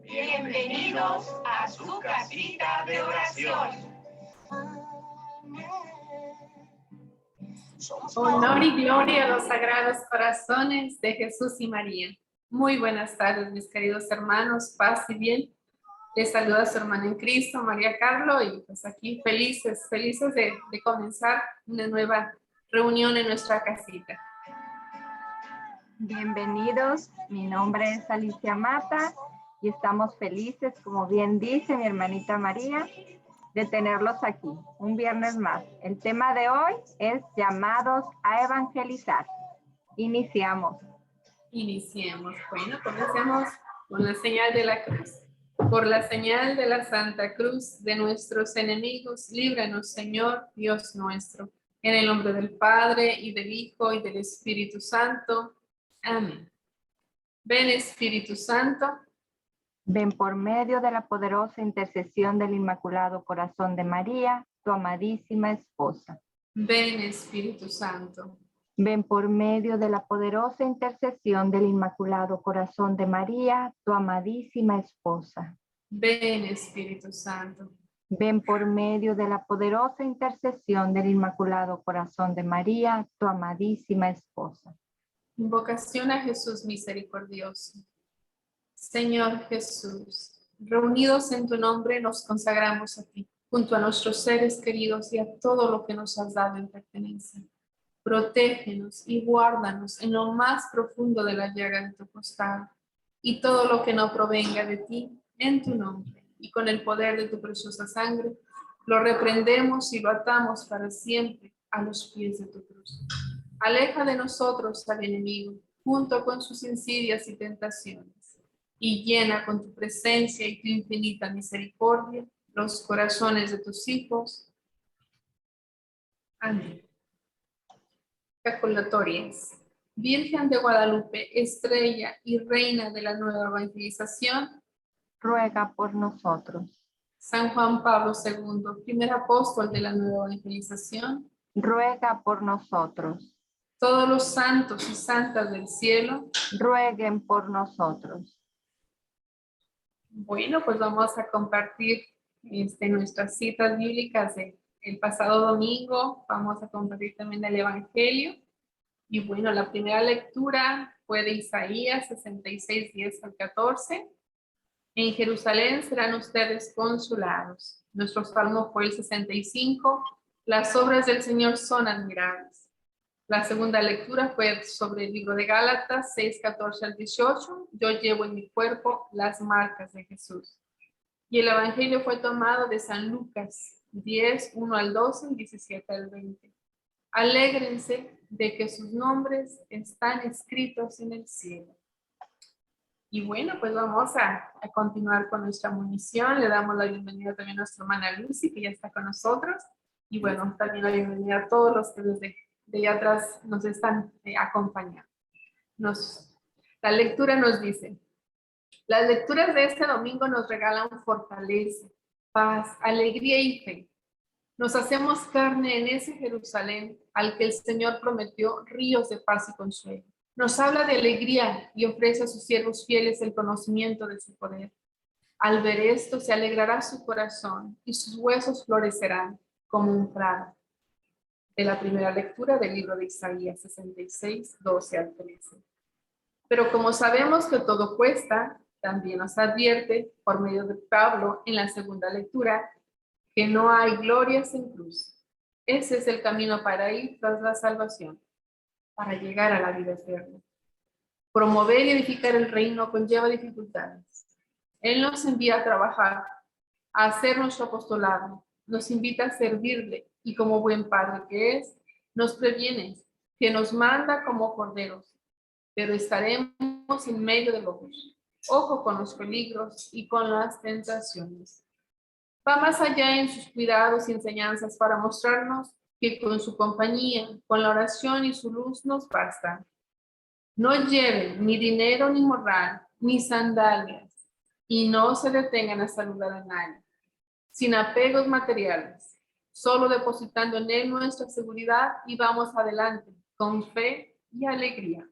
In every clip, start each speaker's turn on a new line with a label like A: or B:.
A: Bienvenidos a su casita de oración.
B: Honor y gloria a los sagrados corazones de Jesús y María. Muy buenas tardes, mis queridos hermanos, paz y bien. Les saluda su hermana en Cristo, María Carlo, y pues aquí felices de comenzar una nueva reunión en nuestra casita.
C: Bienvenidos, mi nombre es Alicia Mata y estamos felices, como bien dice mi hermanita María, de tenerlos aquí, un viernes más. El tema de hoy es llamados a evangelizar. Iniciemos.
B: Bueno, comencemos con la señal de la cruz. Por la señal de la Santa Cruz de nuestros enemigos, líbranos, Señor, Dios nuestro. En el nombre del Padre, y del Hijo, y del Espíritu Santo. Amén. Ven, Espíritu Santo.
C: Ven por medio de la poderosa intercesión del Inmaculado Corazón de María, tu amadísima esposa.
B: Ven, Espíritu Santo.
C: Ven por medio de la poderosa intercesión del Inmaculado Corazón de María, tu amadísima esposa.
B: Ven, Espíritu Santo.
C: Ven por medio de la poderosa intercesión del Inmaculado Corazón de María, tu amadísima esposa.
B: Invocación a Jesús misericordioso. Señor Jesús, reunidos en tu nombre nos consagramos a ti, junto a nuestros seres queridos y a todo lo que nos has dado en pertenencia. Protégenos y guárdanos en lo más profundo de la llaga de tu costado, y todo lo que no provenga de ti, en tu nombre, y con el poder de tu preciosa sangre, lo reprendemos y lo atamos para siempre a los pies de tu cruz. Aleja de nosotros al enemigo, junto con sus insidias y tentaciones, y llena con tu presencia y tu infinita misericordia los corazones de tus hijos. Amén. Ejaculatorias. Virgen de Guadalupe, estrella y reina de la nueva evangelización,
C: ruega por nosotros.
B: San Juan Pablo II, primer apóstol de la nueva evangelización,
C: ruega por nosotros.
B: Todos los santos y santas del cielo,
C: rueguen por nosotros.
B: Bueno, pues vamos a compartir nuestras citas bíblicas el pasado domingo. Vamos a compartir también el Evangelio. Y bueno, la primera lectura fue de Isaías 66, 10 al 14. En Jerusalén serán ustedes consolados. Nuestro salmo fue el 65. Las obras del Señor son admirables. La segunda lectura fue sobre el libro de Gálatas 6, 14 al 18. Yo llevo en mi cuerpo las marcas de Jesús. Y el Evangelio fue tomado de San Lucas 10, 1 al 12 y 17 al 20. Alégrense de que sus nombres están escritos en el cielo. Y bueno, pues vamos a continuar con nuestra munición. Le damos la bienvenida también a nuestra hermana Lucy, que ya está con nosotros. Y bueno, también la bienvenida a todos los que desde allá atrás nos están acompañando. La lectura nos dice: las lecturas de este domingo nos regalan fortaleza, paz, alegría y fe. Nos hacemos carne en ese Jerusalén al que el Señor prometió ríos de paz y consuelo. Nos habla de alegría y ofrece a sus siervos fieles el conocimiento de su poder. Al ver esto se alegrará su corazón y sus huesos florecerán como un prado. De la primera lectura del libro de Isaías 66, 12 al 13. Pero como sabemos que todo cuesta, también nos advierte por medio de Pablo en la segunda lectura que no hay gloria sin cruz. Ese es el camino para ir tras la salvación, para llegar a la vida eterna. Promover y edificar el reino conlleva dificultades. Él nos envía a trabajar, a hacer nuestro apostolado, nos invita a servirle y como buen padre que es, nos previene que nos manda como corderos, pero estaremos en medio de lobos. Ojo con los peligros y con las tentaciones. Va más allá en sus cuidados y enseñanzas para mostrarnos que con su compañía, con la oración y su luz nos basta. No lleven ni dinero ni morral, ni sandalias, y no se detengan a saludar a nadie, sin apegos materiales, solo depositando en él nuestra seguridad y vamos adelante, con fe, y alegría.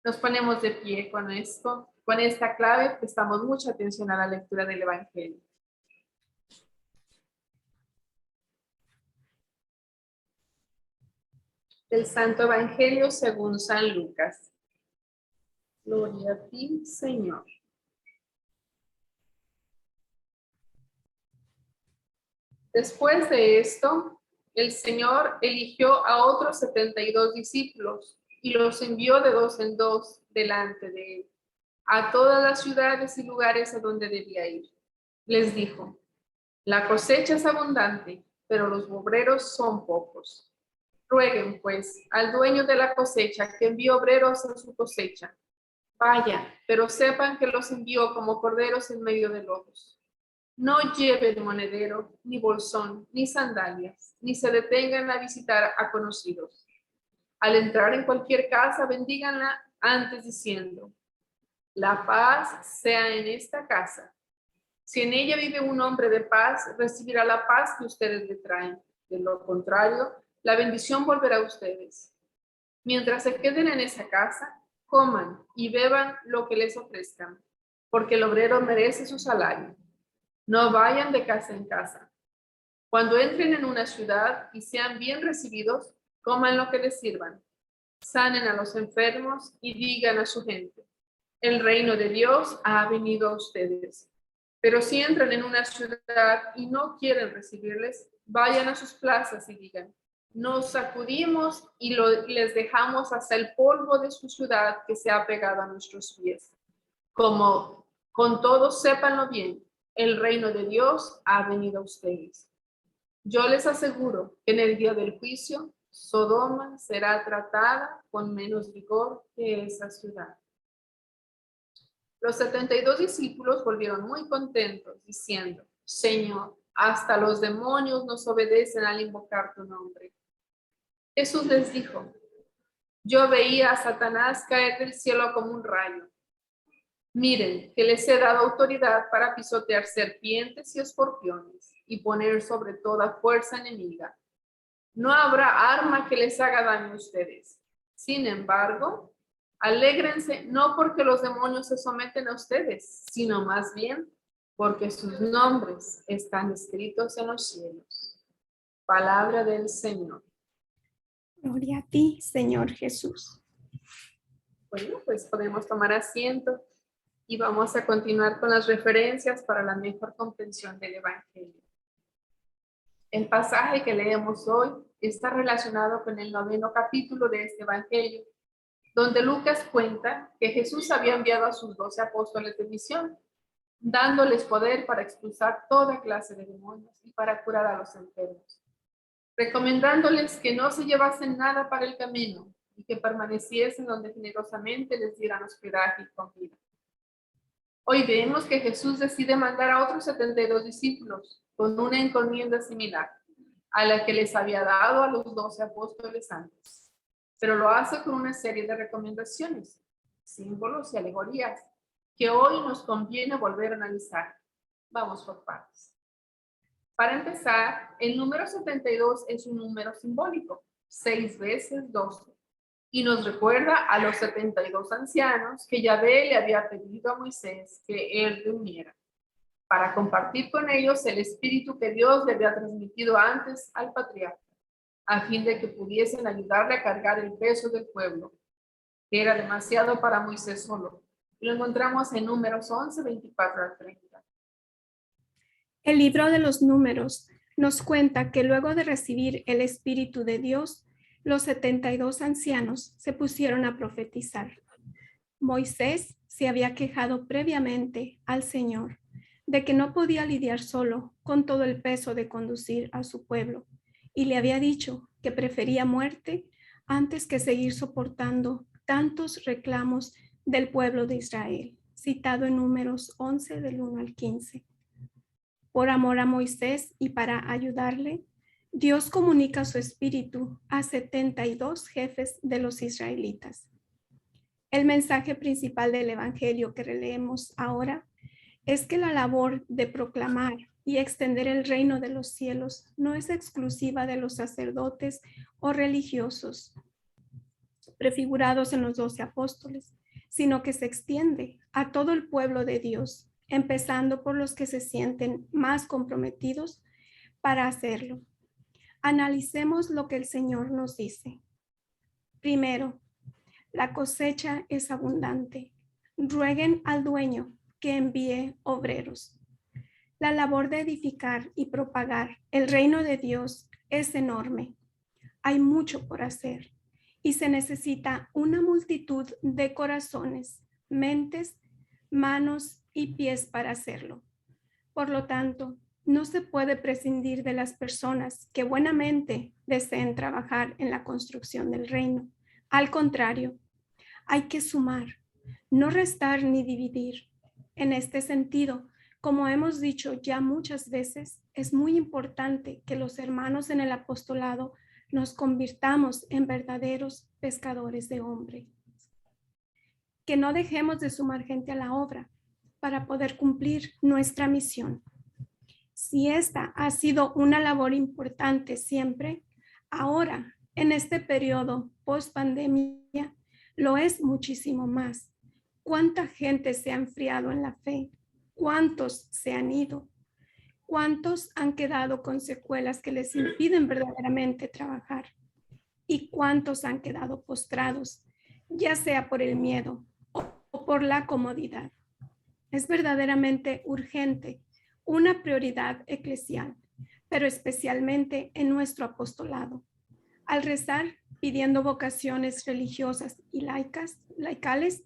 B: Nos ponemos de pie con esto, con esta clave, prestamos mucha atención a la lectura del Evangelio. El Santo Evangelio según San Lucas. Gloria a ti, Señor. Después de esto, el Señor eligió a otros 72 discípulos y los envió de dos en dos delante de él, a todas las ciudades y lugares a donde debía ir. Les dijo: la cosecha es abundante, pero los obreros son pocos. Rueguen, pues, al dueño de la cosecha que envíe obreros a su cosecha. Vaya, pero sepan que los envió como corderos en medio de lobos. No lleven monedero, ni bolsón, ni sandalias, ni se detengan a visitar a conocidos. Al entrar en cualquier casa, bendíganla antes diciendo: la paz sea en esta casa. Si en ella vive un hombre de paz, recibirá la paz que ustedes le traen. De lo contrario, la bendición volverá a ustedes. Mientras se queden en esa casa, coman y beban lo que les ofrezcan, porque el obrero merece su salario. No vayan de casa en casa. Cuando entren en una ciudad y sean bien recibidos, coman lo que les sirvan. Sanen a los enfermos y digan a su gente: el reino de Dios ha venido a ustedes. Pero si entran en una ciudad y no quieren recibirles, vayan a sus plazas y digan: nos sacudimos y les dejamos hasta el polvo de su ciudad que se ha pegado a nuestros pies. Como con todos sépanlo bien, el reino de Dios ha venido a ustedes. Yo les aseguro que en el día del juicio, Sodoma será tratada con menos rigor que esa ciudad. Los 72 discípulos volvieron muy contentos, diciendo: Señor, hasta los demonios nos obedecen al invocar tu nombre. Jesús les dijo: yo veía a Satanás caer del cielo como un rayo. Miren, que les he dado autoridad para pisotear serpientes y escorpiones y poner sobre toda fuerza enemiga. No habrá arma que les haga daño a ustedes. Sin embargo, alégrense no porque los demonios se someten a ustedes, sino más bien porque sus nombres están escritos en los cielos. Palabra del Señor.
D: Gloria a ti, Señor Jesús.
B: Bueno, pues podemos tomar asiento y vamos a continuar con las referencias para la mejor comprensión del Evangelio. El pasaje que leemos hoy está relacionado con el 9º capítulo de este Evangelio, donde Lucas cuenta que Jesús había enviado a sus 12 apóstoles de misión, dándoles poder para expulsar toda clase de demonios y para curar a los enfermos, recomendándoles que no se llevasen nada para el camino y que permaneciesen donde generosamente les dieran hospedaje y comida. Hoy vemos que Jesús decide mandar a otros 72 discípulos con una encomienda similar a la que les había dado a los 12 apóstoles antes, pero lo hace con una serie de recomendaciones, símbolos y alegorías que hoy nos conviene volver a analizar. Vamos por partes. Para empezar, el número 72 es un número simbólico, 6 veces 12, y nos recuerda a los 72 ancianos que Yahvé le había pedido a Moisés que él reuniera, para compartir con ellos el espíritu que Dios le había transmitido antes al patriarca, a fin de que pudiesen ayudarle a cargar el peso del pueblo, que era demasiado para Moisés solo. Lo encontramos en Números 11, 24 al 30.
D: El libro de los Números nos cuenta que luego de recibir el Espíritu de Dios, los 72 ancianos se pusieron a profetizar. Moisés se había quejado previamente al Señor de que no podía lidiar solo con todo el peso de conducir a su pueblo y le había dicho que prefería muerte antes que seguir soportando tantos reclamos del pueblo de Israel, citado en Números 11 del 1 al 15. Por amor a Moisés y para ayudarle, Dios comunica su espíritu a 72 jefes de los israelitas. El mensaje principal del Evangelio que releemos ahora es que la labor de proclamar y extender el reino de los cielos no es exclusiva de los sacerdotes o religiosos. prefigurados en los 12 apóstoles, sino que se extiende a todo el pueblo de Dios, empezando por los que se sienten más comprometidos para hacerlo. Analicemos lo que el Señor nos dice. Primero, la cosecha es abundante. Rueguen al dueño que envíe obreros. La labor de edificar y propagar el reino de Dios es enorme. Hay mucho por hacer y se necesita una multitud de corazones, mentes, manos y pies para hacerlo. Por lo tanto, no se puede prescindir de las personas que buenamente deseen trabajar en la construcción del reino. Al contrario, hay que sumar, no restar ni dividir. En este sentido, como hemos dicho ya muchas veces, es muy importante que los hermanos en el apostolado nos convirtamos en verdaderos pescadores de hombres. Que no dejemos de sumar gente a la obra para poder cumplir nuestra misión. Si esta ha sido una labor importante siempre, ahora, en este periodo post-pandemia, lo es muchísimo más. ¿Cuánta gente se ha enfriado en la fe? ¿Cuántos se han ido? ¿Cuántos han quedado con secuelas que les impiden verdaderamente trabajar? ¿Y cuántos han quedado postrados, ya sea por el miedo o por la comodidad? Es verdaderamente urgente, una prioridad eclesial, pero especialmente en nuestro apostolado. Al rezar pidiendo vocaciones religiosas y laicales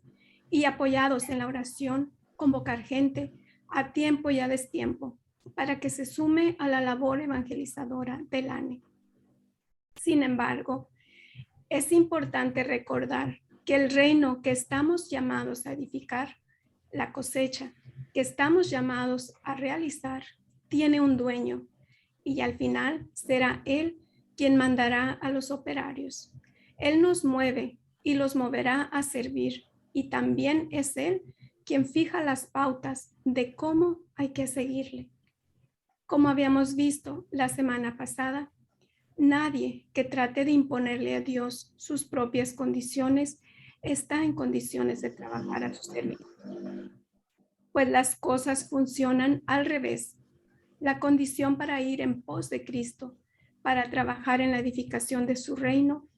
D: y apoyados en la oración, convocar gente a tiempo y a destiempo para que se sume a la labor evangelizadora del ANE. Sin embargo, es importante recordar que el reino que estamos llamados a edificar, la cosecha que estamos llamados a realizar, tiene un dueño y al final será Él quien mandará a los operarios. Él nos mueve y los moverá a servir y también es Él quien fija las pautas de cómo hay que seguirle. Como habíamos visto la semana pasada, nadie que trate de imponerle a Dios sus propias condiciones está en condiciones de trabajar a su servicio. Pues las cosas funcionan al revés. La condición para ir en pos de Cristo, para trabajar en la edificación de su reino,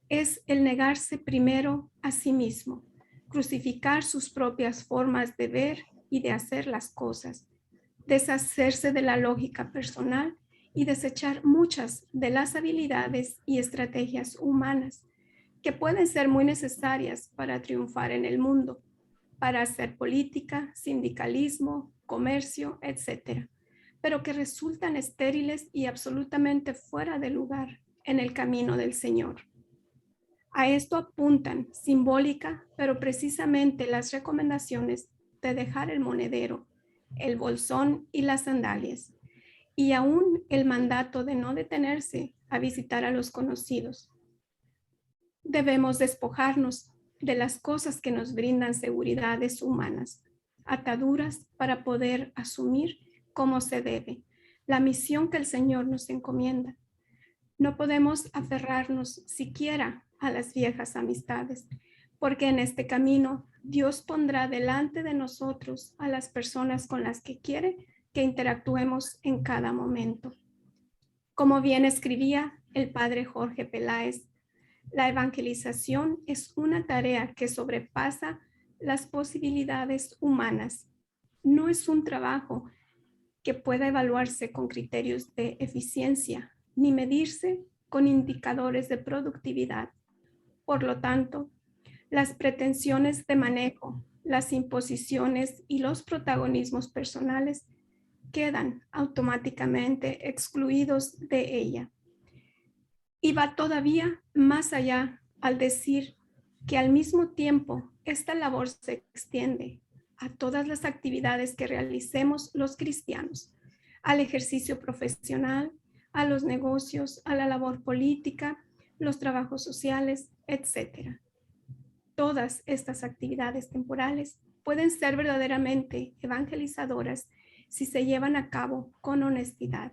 D: es el negarse primero a sí mismo, crucificar sus propias formas de ver y de hacer las cosas, deshacerse de la lógica personal y desechar muchas de las habilidades y estrategias humanas que pueden ser muy necesarias para triunfar en el mundo, para hacer política, sindicalismo, comercio, etc., pero que resultan estériles y absolutamente fuera de lugar en el camino del Señor. A esto apuntan simbólica, pero precisamente las recomendaciones de dejar el monedero, el bolsón y las sandalias, y aún el mandato de no detenerse a visitar a los conocidos. Debemos despojarnos de las cosas que nos brindan seguridades humanas, ataduras para poder asumir como se debe la misión que el Señor nos encomienda. No podemos aferrarnos siquiera a las viejas amistades, porque en este camino Dios pondrá delante de nosotros a las personas con las que quiere que interactuemos en cada momento. Como bien escribía el padre Jorge Peláez, la evangelización es una tarea que sobrepasa las posibilidades humanas. No es un trabajo que pueda evaluarse con criterios de eficiencia ni medirse con indicadores de productividad. Por lo tanto, las pretensiones de manejo, las imposiciones y los protagonismos personales quedan automáticamente excluidos de ella. Y va todavía más allá al decir que al mismo tiempo esta labor se extiende a todas las actividades que realicemos los cristianos, al ejercicio profesional, a los negocios, a la labor política, los trabajos sociales, etc. Todas estas actividades temporales pueden ser verdaderamente evangelizadoras si se llevan a cabo con honestidad,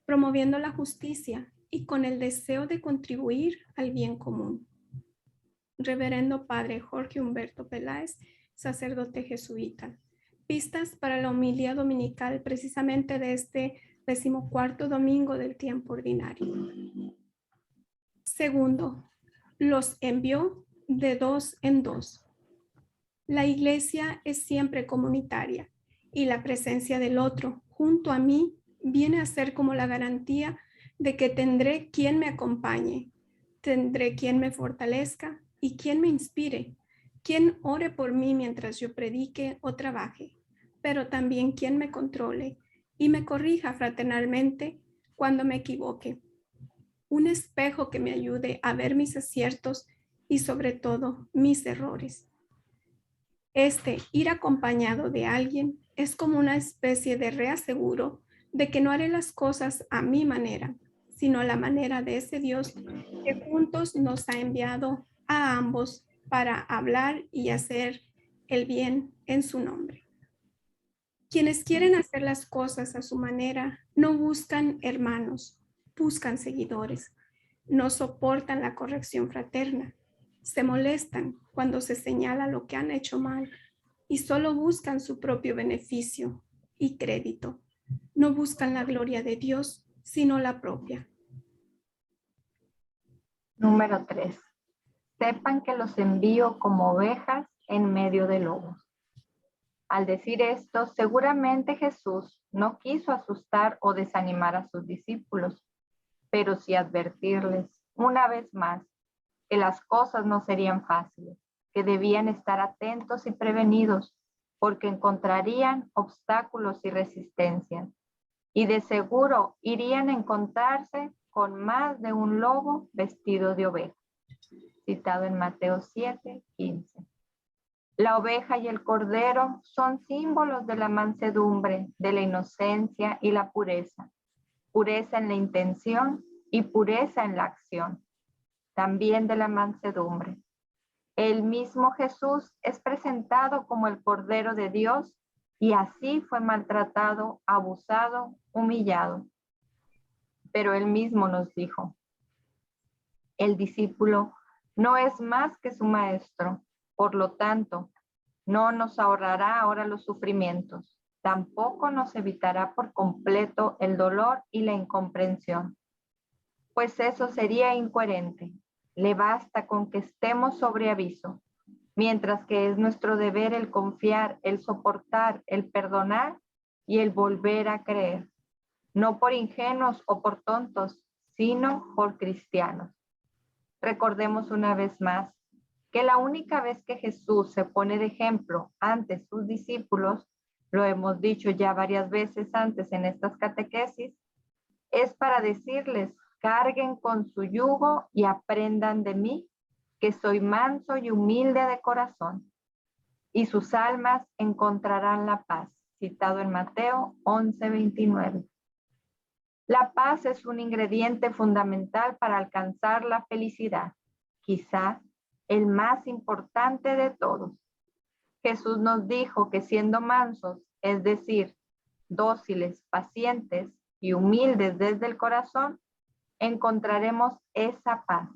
D: promoviendo la justicia y con el deseo de contribuir al bien común. Reverendo Padre Jorge Humberto Peláez, sacerdote jesuita. Pistas para la homilía dominical precisamente de este 14º domingo del tiempo ordinario. Segundo, los envió de 2 en 2. La iglesia es siempre comunitaria y la presencia del otro junto a mí viene a ser como la garantía de que tendré quien me acompañe, tendré quien me fortalezca y quien me inspire, quien ore por mí mientras yo predique o trabaje, pero también quien me controle y me corrija fraternalmente cuando me equivoque. Un espejo que me ayude a ver mis aciertos y sobre todo mis errores. Ir acompañado de alguien es como una especie de reaseguro de que no haré las cosas a mi manera, sino a la manera de ese Dios que juntos nos ha enviado a ambos para hablar y hacer el bien en su nombre. Quienes quieren hacer las cosas a su manera no buscan hermanos, buscan seguidores, no soportan la corrección fraterna, se molestan cuando se señala lo que han hecho mal y solo buscan su propio beneficio y crédito. No buscan la gloria de Dios, sino la propia.
C: Número 3. Sepan que los envío como ovejas en medio de lobos. Al decir esto, seguramente Jesús no quiso asustar o desanimar a sus discípulos, pero sí advertirles una vez más que las cosas no serían fáciles, que debían estar atentos y prevenidos, porque encontrarían obstáculos y resistencias, y de seguro irían a encontrarse con más de un lobo vestido de oveja. Citado en Mateo 7:15. La oveja y el cordero son símbolos de la mansedumbre, de la inocencia y la pureza. Pureza en la intención y pureza en la acción. También de la mansedumbre. El mismo Jesús es presentado como el Cordero de Dios y así fue maltratado, abusado, humillado. Pero él mismo nos dijo, el discípulo no es más que su maestro, por lo tanto, no nos ahorrará ahora los sufrimientos, tampoco nos evitará por completo el dolor y la incomprensión, pues eso sería incoherente. Le basta con que estemos sobre aviso, mientras que es nuestro deber el confiar, el soportar, el perdonar y el volver a creer, no por ingenuos o por tontos, sino por cristianos. Recordemos una vez más que la única vez que Jesús se pone de ejemplo ante sus discípulos, lo hemos dicho ya varias veces antes en estas catequesis, es para decirles, carguen con su yugo y aprendan de mí, que soy manso y humilde de corazón, y sus almas encontrarán la paz, citado en Mateo 11:29. La paz es un ingrediente fundamental para alcanzar la felicidad, quizá el más importante de todos. Jesús nos dijo que siendo mansos, es decir, dóciles, pacientes y humildes desde el corazón, encontraremos esa paz.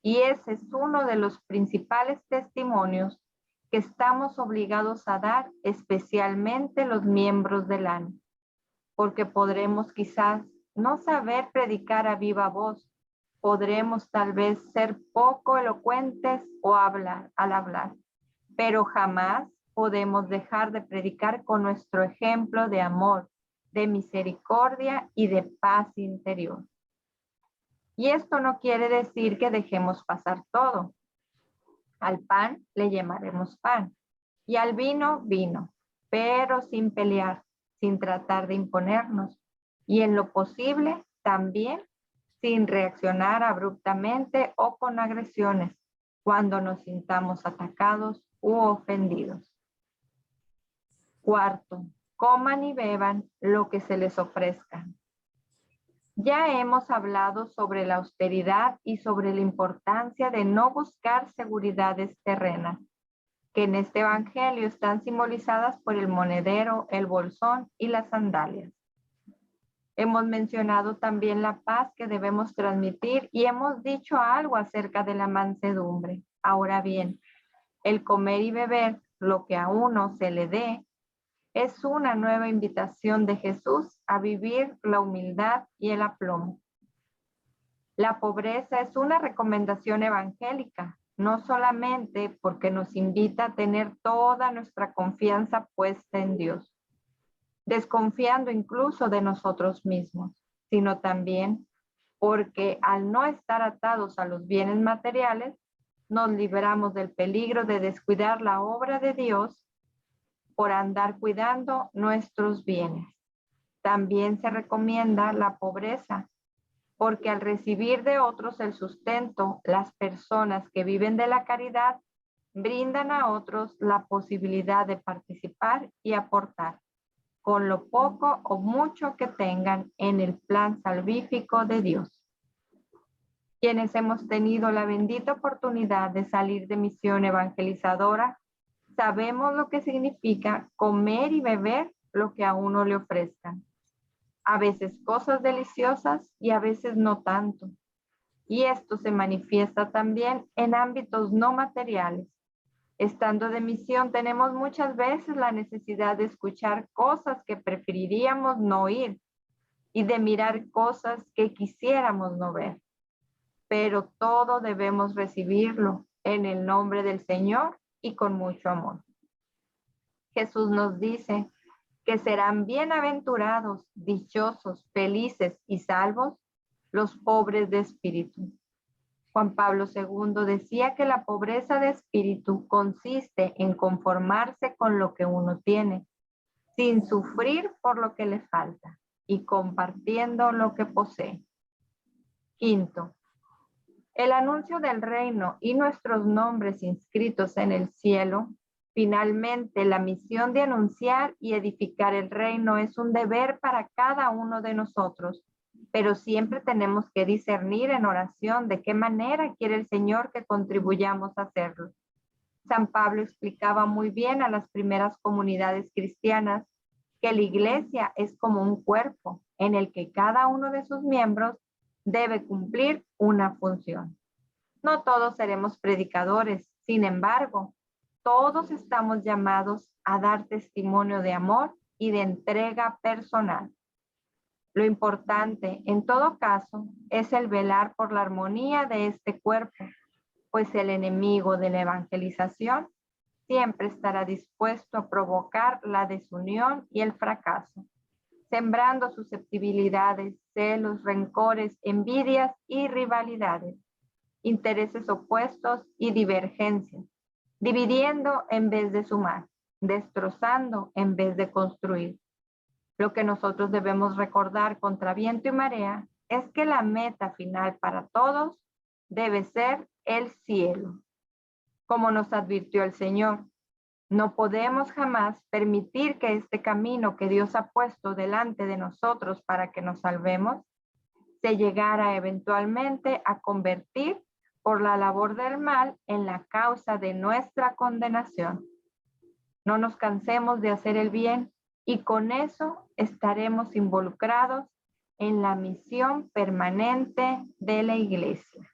C: Y ese es uno de los principales testimonios que estamos obligados a dar, especialmente los miembros del ANE, porque podremos quizás no saber predicar a viva voz, podremos tal vez ser poco elocuentes al hablar, pero jamás podemos dejar de predicar con nuestro ejemplo de amor, de misericordia y de paz interior. Y esto no quiere decir que dejemos pasar todo. Al pan le llamaremos pan y al vino, vino, pero sin pelear, sin tratar de imponernos y en lo posible también sin reaccionar abruptamente o con agresiones cuando nos sintamos atacados u ofendidos. Cuarto, coman y beban lo que se les ofrezca. Ya hemos hablado sobre la austeridad y sobre la importancia de no buscar seguridades terrenas, que en este evangelio están simbolizadas por el monedero, el bolsón y las sandalias. Hemos mencionado también la paz que debemos transmitir y hemos dicho algo acerca de la mansedumbre, Ahora bien, el comer y beber lo que a uno se le dé es una nueva invitación de Jesús a vivir la humildad y el aplomo. La pobreza es una recomendación evangélica, no solamente porque nos invita a tener toda nuestra confianza puesta en Dios, desconfiando incluso de nosotros mismos, sino también porque al no estar atados a los bienes materiales, nos libramos del peligro de descuidar la obra de Dios por andar cuidando nuestros bienes. También se recomienda la pobreza, porque al recibir de otros el sustento, las personas que viven de la caridad brindan a otros la posibilidad de participar y aportar, con lo poco o mucho que tengan en el plan salvífico de Dios. Quienes hemos tenido la bendita oportunidad de salir de misión evangelizadora, sabemos lo que significa comer y beber lo que a uno le ofrezcan. A veces cosas deliciosas y a veces no tanto. Y esto se manifiesta también en ámbitos no materiales. Estando de misión tenemos muchas veces la necesidad de escuchar cosas que preferiríamos no oír y de mirar cosas que quisiéramos no ver. Pero todo debemos recibirlo en el nombre del Señor y con mucho amor. Jesús nos dice que serán bienaventurados, dichosos, felices y salvos los pobres de espíritu. Juan Pablo II decía que la pobreza de espíritu consiste en conformarse con lo que uno tiene, sin sufrir por lo que le falta y compartiendo lo que posee. Quinto, el anuncio del reino y nuestros nombres inscritos en el cielo. Finalmente, la misión de anunciar y edificar el reino es un deber para cada uno de nosotros, pero siempre tenemos que discernir en oración de qué manera quiere el Señor que contribuyamos a hacerlo. San Pablo explicaba muy bien a las primeras comunidades cristianas que la iglesia es como un cuerpo en el que cada uno de sus miembros debe cumplir una función. No todos seremos predicadores, sin embargo, todos estamos llamados a dar testimonio de amor y de entrega personal. Lo importante, en todo caso, es el velar por la armonía de este cuerpo, pues el enemigo de la evangelización siempre estará dispuesto a provocar la desunión y el fracaso, sembrando susceptibilidades, celos, rencores, envidias y rivalidades, intereses opuestos y divergencias, dividiendo en vez de sumar, destrozando en vez de construir. Lo que nosotros debemos recordar contra viento y marea es que la meta final para todos debe ser el cielo. Como nos advirtió el Señor, no podemos jamás permitir que este camino que Dios ha puesto delante de nosotros para que nos salvemos se llegara eventualmente a convertir por la labor del mal en la causa de nuestra condenación. No nos cansemos de hacer el bien y con eso estaremos involucrados en la misión permanente de la iglesia.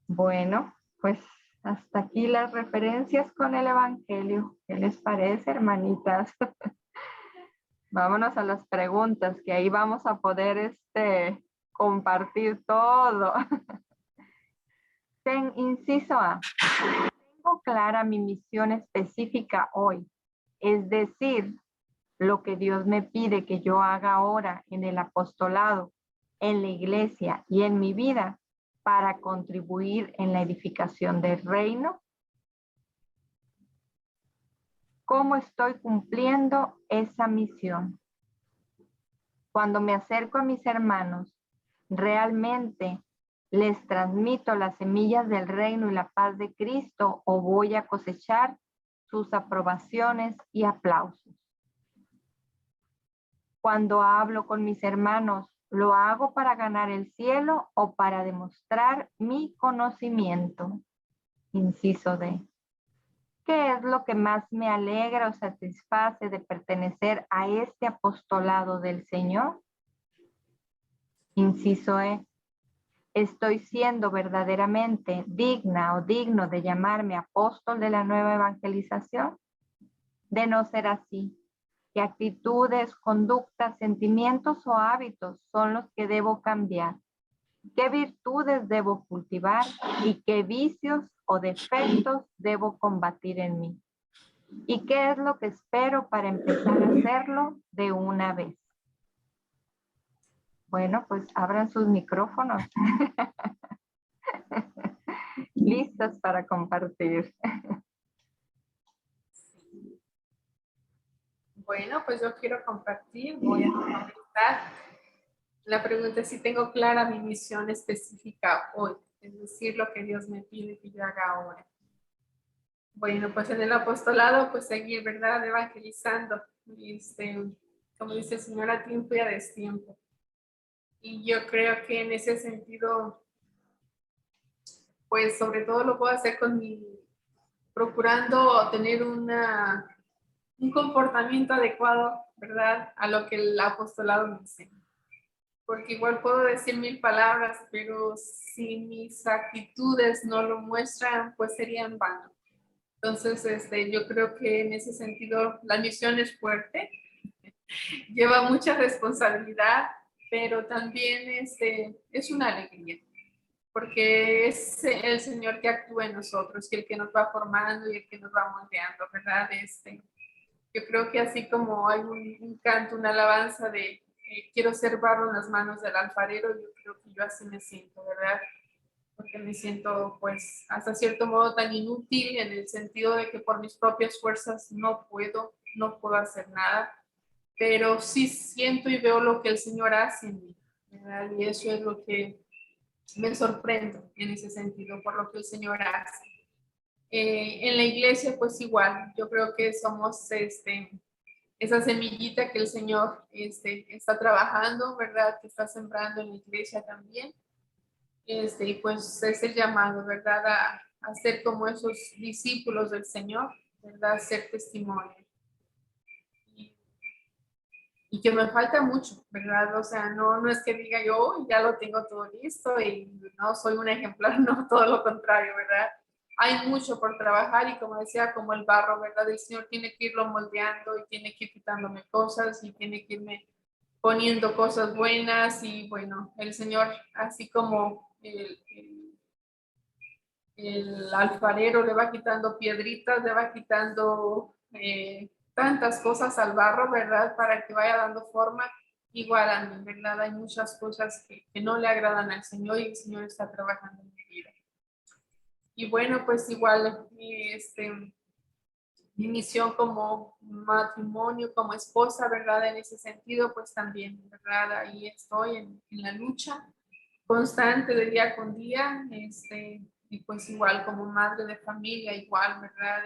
C: Bueno, pues hasta aquí las referencias con el Evangelio. ¿Qué les parece, hermanitas? Vámonos a las preguntas, que ahí vamos a poder compartir todo. Inciso A. Tengo clara mi misión específica hoy, es decir, lo que Dios me pide que yo haga ahora en el apostolado, en la iglesia y en mi vida para contribuir en la edificación del reino. ¿Cómo estoy cumpliendo esa misión? Cuando me acerco a mis hermanos, ¿realmente les transmito las semillas del reino y la paz de Cristo o voy a cosechar sus aprobaciones y aplausos? Cuando hablo con mis hermanos, ¿lo hago para ganar el cielo o para demostrar mi conocimiento? Inciso D. ¿Qué es lo que más me alegra o satisface de pertenecer a este apostolado del Señor? Inciso E. ¿Estoy siendo verdaderamente digna o digno de llamarme apóstol de la nueva evangelización? De no ser así, ¿qué actitudes, conductas, sentimientos o hábitos son los que debo cambiar? ¿Qué virtudes debo cultivar y qué vicios o defectos debo combatir en mí? ¿Y qué es lo que espero para empezar a hacerlo de una vez? Bueno, pues abran sus micrófonos. Listos para compartir.
B: Bueno, pues yo quiero compartir, voy a comenzar. La pregunta es si tengo clara mi misión específica hoy, es decir, lo que Dios me pide que yo haga ahora. Bueno, pues en el apostolado, pues seguir, ¿verdad? Evangelizando. Como dice el Señor, a tiempo y a destiempo. Y yo creo que en ese sentido, pues sobre todo lo puedo hacer procurando tener un comportamiento adecuado, ¿verdad? A lo que el apostolado me enseña. Porque igual puedo decir 1000 palabras, pero si mis actitudes no lo muestran, pues sería en vano. Entonces, yo creo que en ese sentido la misión es fuerte, lleva mucha responsabilidad, pero también es una alegría, porque es el Señor que actúa en nosotros, y el que nos va formando y el que nos va moldeando, ¿verdad? Yo creo que así como hay un canto, una alabanza de quiero ser barro en las manos del alfarero, yo creo que yo así me siento, ¿verdad? Porque me siento pues hasta cierto modo tan inútil en el sentido de que por mis propias fuerzas no puedo hacer nada, pero sí siento y veo lo que el Señor hace en mí, ¿verdad? Y eso es lo que me sorprendo en ese sentido, por lo que el Señor hace. En la iglesia pues igual, yo creo que somos esa semillita que el Señor está trabajando, ¿verdad? Que está sembrando en la iglesia también. Y pues es el llamado, ¿verdad? A ser como esos discípulos del Señor, ¿verdad? Ser testimonio. Y que me falta mucho, ¿verdad? O sea, no es que diga yo, "Oh, ya lo tengo todo listo y no soy un ejemplar", no, todo lo contrario, ¿verdad? Hay mucho por trabajar y como decía, como el barro, ¿verdad? El Señor tiene que irlo moldeando y tiene que ir quitándome cosas y tiene que irme poniendo cosas buenas y bueno, el Señor, así como el alfarero le va quitando piedritas, le va quitando tantas cosas al barro, ¿verdad? Para que vaya dando forma. Igual a mí, ¿verdad? Hay muchas cosas que no le agradan al Señor y el Señor está trabajando en mi vida. Y bueno, pues igual, mi misión como matrimonio, como esposa, ¿verdad? En ese sentido, pues también, ¿verdad? Ahí estoy en la lucha constante de día con día, y pues igual como madre de familia, igual, ¿verdad?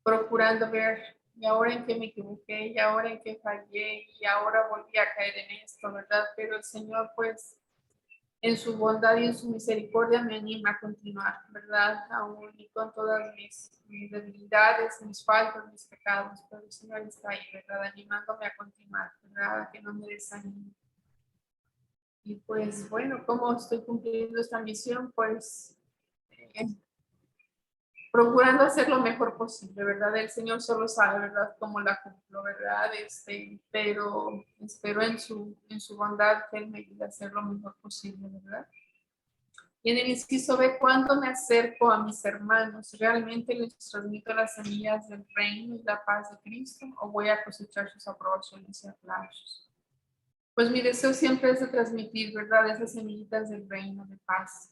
B: Procurando ver, y ahora en qué me equivoqué, y ahora en qué fallé, y ahora volví a caer en esto, ¿verdad? Pero el Señor, pues, en su bondad y en su misericordia me anima a continuar, ¿verdad? Aún y con todas mis debilidades, mis faltas, mis pecados, pero el Señor está ahí, ¿verdad? Animándome a continuar, ¿verdad? A que no me desanime. Y pues bueno, ¿cómo estoy cumpliendo esta misión? Pues procurando hacer lo mejor posible, ¿verdad? El Señor solo sabe, ¿verdad?, cómo la cumplo, ¿verdad? Pero espero en su bondad que Él me ayude a hacer lo mejor posible, ¿verdad? Y en el inciso B, cuando me acerco a mis hermanos, ¿realmente les transmito las semillas del reino y la paz de Cristo o voy a cosechar sus aprobaciones y aplausos? Pues mi deseo siempre es de transmitir, ¿verdad?, esas semillitas del reino de paz.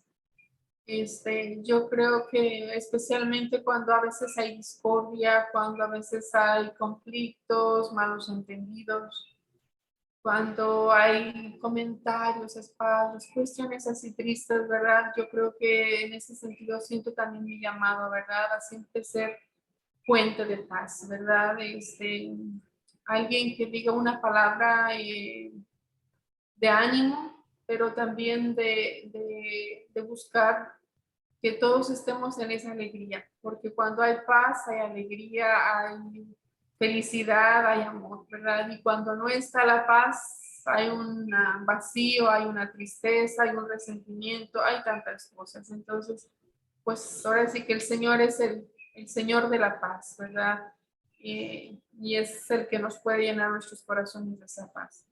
B: Yo creo que especialmente cuando a veces hay discordia, cuando a veces hay conflictos, malos entendidos, cuando hay comentarios, espadas, cuestiones así tristes, ¿verdad? Yo creo que en ese sentido siento también mi llamado, ¿verdad? A siempre ser fuente de paz, ¿verdad? Alguien que diga una palabra de ánimo, pero también de buscar que todos estemos en esa alegría, porque cuando hay paz, hay alegría, hay felicidad, hay amor, ¿verdad? Y cuando no está la paz, hay un vacío, hay una tristeza, hay un resentimiento, hay tantas cosas. Entonces, pues ahora sí que el Señor es el Señor de la paz, ¿verdad? Y es el que nos puede llenar nuestros corazones de esa paz.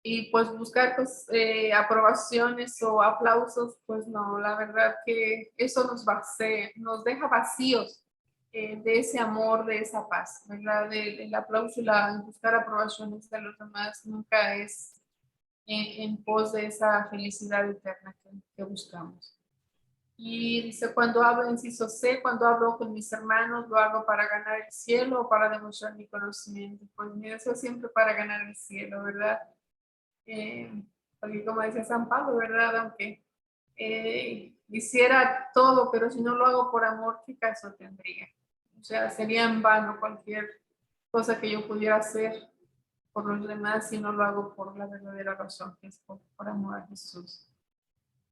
B: Y pues buscar pues, aprobaciones o aplausos, pues no, la verdad que eso nos deja vacíos de ese amor, de esa paz, ¿verdad? El aplauso y buscar aprobaciones de los demás nunca es en pos de esa felicidad eterna que buscamos. Y dice, cuando hablo, inciso C, cuando hablo con mis hermanos, lo hago para ganar el cielo o para demostrar mi conocimiento. Pues mira, eso siempre para ganar el cielo, ¿verdad? Porque como decía San Pablo, ¿verdad? Aunque hiciera todo, pero si no lo hago por amor, ¿qué caso tendría? O sea, sería en vano cualquier cosa que yo pudiera hacer por los demás si no lo hago por la verdadera razón, que es por amor a Jesús.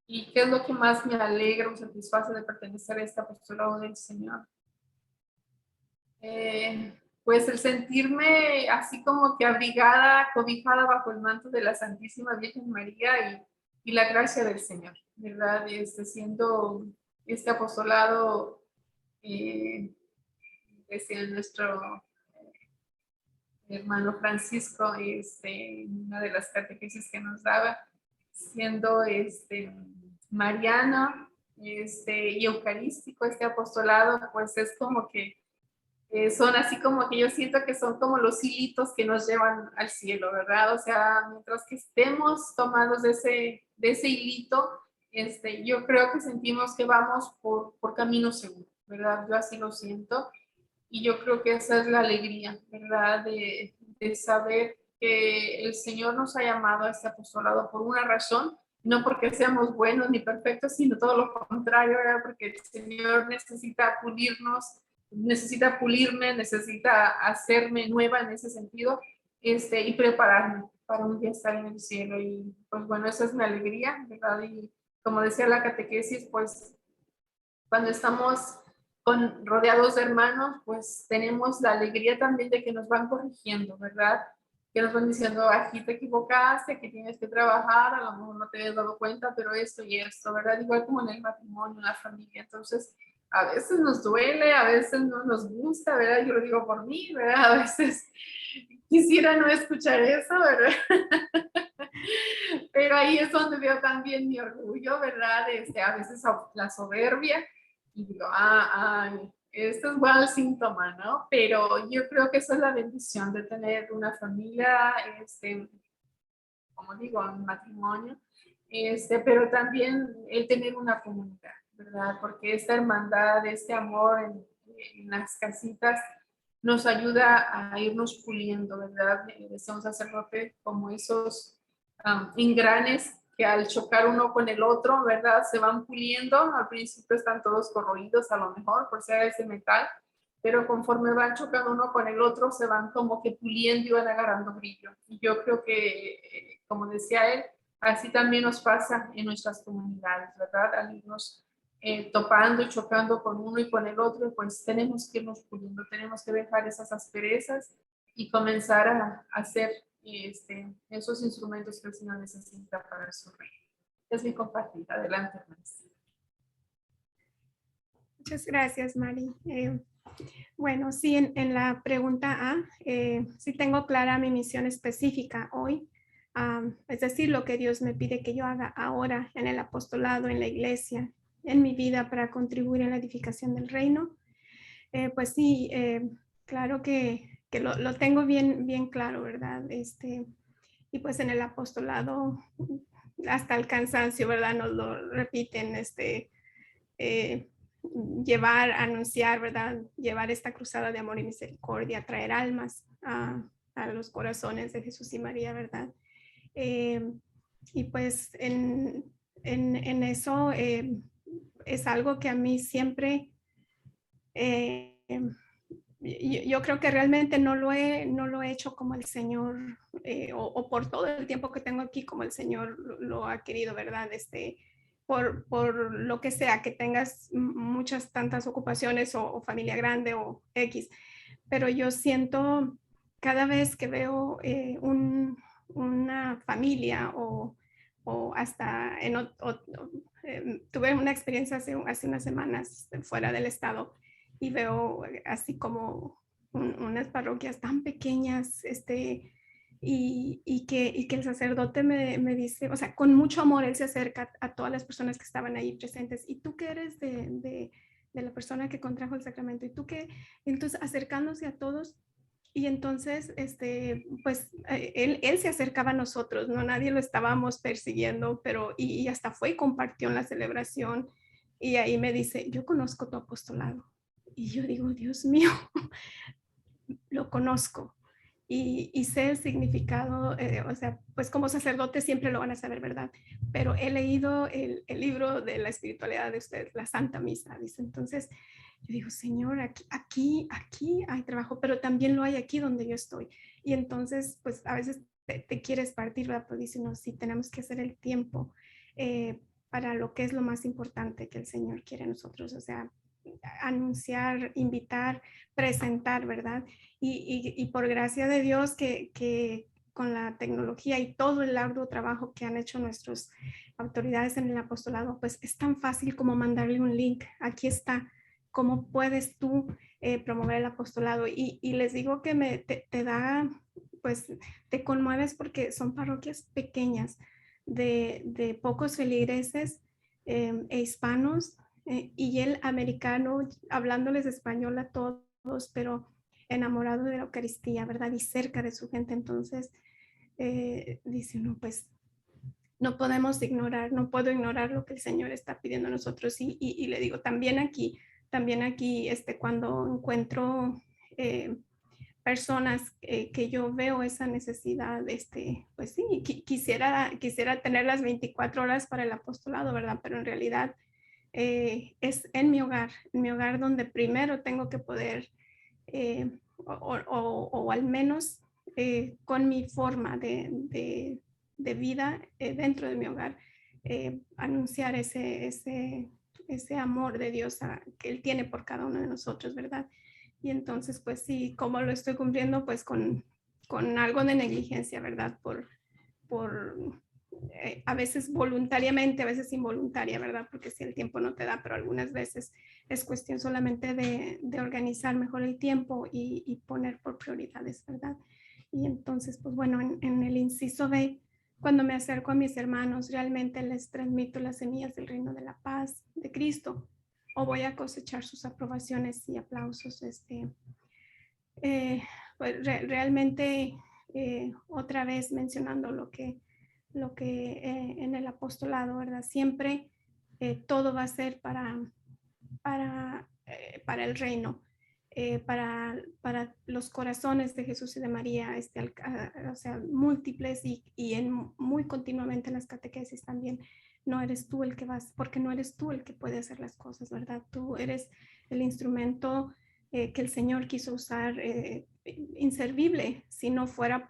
B: ¿Y qué es lo que más me alegra o satisface de pertenecer a este apostolado del Señor? Pues el sentirme así como que abrigada, cobijada bajo el manto de la Santísima Virgen María y la gracia del Señor, ¿verdad? Siendo este apostolado, decía nuestro hermano Francisco, una de las catequesis que nos daba, siendo mariano y eucarístico, este apostolado, pues es como que son así como que yo siento que son como los hilitos que nos llevan al cielo, ¿verdad? O sea, mientras que estemos tomados de ese hilito, yo creo que sentimos que vamos por camino seguro, ¿verdad? Yo así lo siento. Y yo creo que esa es la alegría, ¿verdad? De saber que el Señor nos ha llamado a este apostolado por una razón, no porque seamos buenos ni perfectos, sino todo lo contrario, ¿verdad? Porque el Señor necesita pulirnos, necesita pulirme, necesita hacerme nueva en ese sentido, y prepararme para un día estar en el cielo. Y pues bueno, esa es mi alegría, ¿verdad? Y como decía la catequesis, pues cuando estamos rodeados de hermanos, pues tenemos la alegría también de que nos van corrigiendo, ¿verdad? Que nos van diciendo, aquí te equivocaste, aquí tienes que trabajar, a lo mejor no te habías dado cuenta, pero esto y esto, ¿verdad? Igual como en el matrimonio, en la familia. Entonces, a veces nos duele, a veces no nos gusta, ¿verdad? Yo lo digo por mí, ¿verdad? A veces quisiera no escuchar eso, ¿verdad? Pero ahí es donde veo también mi orgullo, ¿verdad? A veces la soberbia, y digo, esto es mal síntoma, ¿no? Pero yo creo que esa es la bendición de tener una familia, como digo, un matrimonio, pero también el tener una comunidad, ¿verdad? Porque esta hermandad, este amor en las casitas nos ayuda a irnos puliendo, ¿verdad? Decía un sacerdote, como esos engranes que al chocar uno con el otro, ¿verdad? Se van puliendo. Al principio están todos corroídos a lo mejor por ser ese metal, pero conforme van chocando uno con el otro, se van como que puliendo y van agarrando brillo. Y yo creo que, como decía él, así también nos pasa en nuestras comunidades, ¿verdad? Al irnos topando y chocando con uno y con el otro, pues tenemos que irnos puliendo, tenemos que dejar esas asperezas y comenzar a hacer esos instrumentos que el Señor necesita para su reino. Es mi compartida. Adelante, maestra.
D: Muchas gracias, Mari. Bueno, sí, en la pregunta A, sí tengo clara mi misión específica hoy, es decir, lo que Dios me pide que yo haga ahora en el apostolado, en la iglesia, en mi vida para contribuir en la edificación del reino. Pues sí, claro que lo tengo bien claro, ¿verdad? Y pues en el apostolado, hasta el cansancio, ¿verdad? Nos lo repiten, llevar, anunciar, ¿verdad? Llevar esta cruzada de amor y misericordia, traer almas a los corazones de Jesús y María, ¿verdad? Y pues en eso es algo que a mí siempre, yo creo que realmente no lo he hecho como el Señor, o por todo el tiempo que tengo aquí, como el Señor lo ha querido, ¿verdad? Por lo que sea, que tengas muchas tantas ocupaciones o familia grande o X, pero yo siento cada vez que veo una familia o hasta tuve una experiencia hace unas semanas fuera del estado y veo así como unas parroquias tan pequeñas, y que el sacerdote me dice, o sea, con mucho amor él se acerca a todas las personas que estaban ahí presentes. ¿Y tú qué eres de la persona que contrajo el sacramento? ¿Y tú qué? Entonces, acercándose a todos. Y entonces, pues él se acercaba a nosotros, no nadie lo estábamos persiguiendo, pero y hasta fue y compartió en la celebración. Y ahí me dice, yo conozco tu apostolado. Y yo digo, Dios mío, lo conozco. Y sé el significado, o sea, pues como sacerdote siempre lo van a saber, ¿verdad? Pero he leído el libro de la espiritualidad de ustedes, la Santa Misa, dice. Entonces, yo digo, Señor, aquí hay trabajo, pero también lo hay aquí donde yo estoy. Y entonces, pues a veces te quieres partir, ¿verdad? Pero dice, no, sí, tenemos que hacer el tiempo para lo que es lo más importante que el Señor quiere a nosotros, o sea, anunciar, invitar, presentar, ¿verdad? Y por gracia de Dios que con la tecnología y todo el arduo trabajo que han hecho nuestras autoridades en el apostolado, pues es tan fácil como mandarle un link. Aquí está, cómo puedes tú promover el apostolado. Y les digo que te da, pues te conmueves porque son parroquias pequeñas de pocos feligreses e hispanos, y el americano hablándoles español a todos, pero enamorado de la Eucaristía, ¿verdad? Y cerca de su gente. Entonces, dice uno, pues no podemos ignorar, no puedo ignorar lo que el Señor está pidiendo a nosotros. Y le digo, también aquí, cuando encuentro personas que yo veo esa necesidad, pues sí, quisiera tener las 24 horas para el apostolado, ¿verdad? Pero en realidad es en mi hogar donde primero tengo que poder, o al menos con mi forma de vida dentro de mi hogar, anunciar ese amor de Dios que Él tiene por cada uno de nosotros, ¿verdad? Y entonces, pues sí, ¿cómo lo estoy cumpliendo? Pues con algo de negligencia, ¿verdad? Por a veces voluntariamente, a veces involuntaria, ¿verdad? Porque si el tiempo no te da, pero algunas veces es cuestión solamente de organizar mejor el tiempo y poner por prioridades, ¿verdad? Y entonces, pues bueno, en el inciso B, cuando me acerco a mis hermanos, realmente les transmito las semillas del reino de la paz de Cristo, o voy a cosechar sus aprobaciones y aplausos. Pues realmente, otra vez mencionando lo que en el apostolado, ¿verdad? Siempre todo va a ser para el reino, para los corazones de Jesús y de María, o sea, múltiples y muy continuamente en las catequesis también. No eres tú el que vas, porque no eres tú el que puede hacer las cosas, ¿verdad? Tú eres el instrumento que el Señor quiso usar, inservible, si no fuera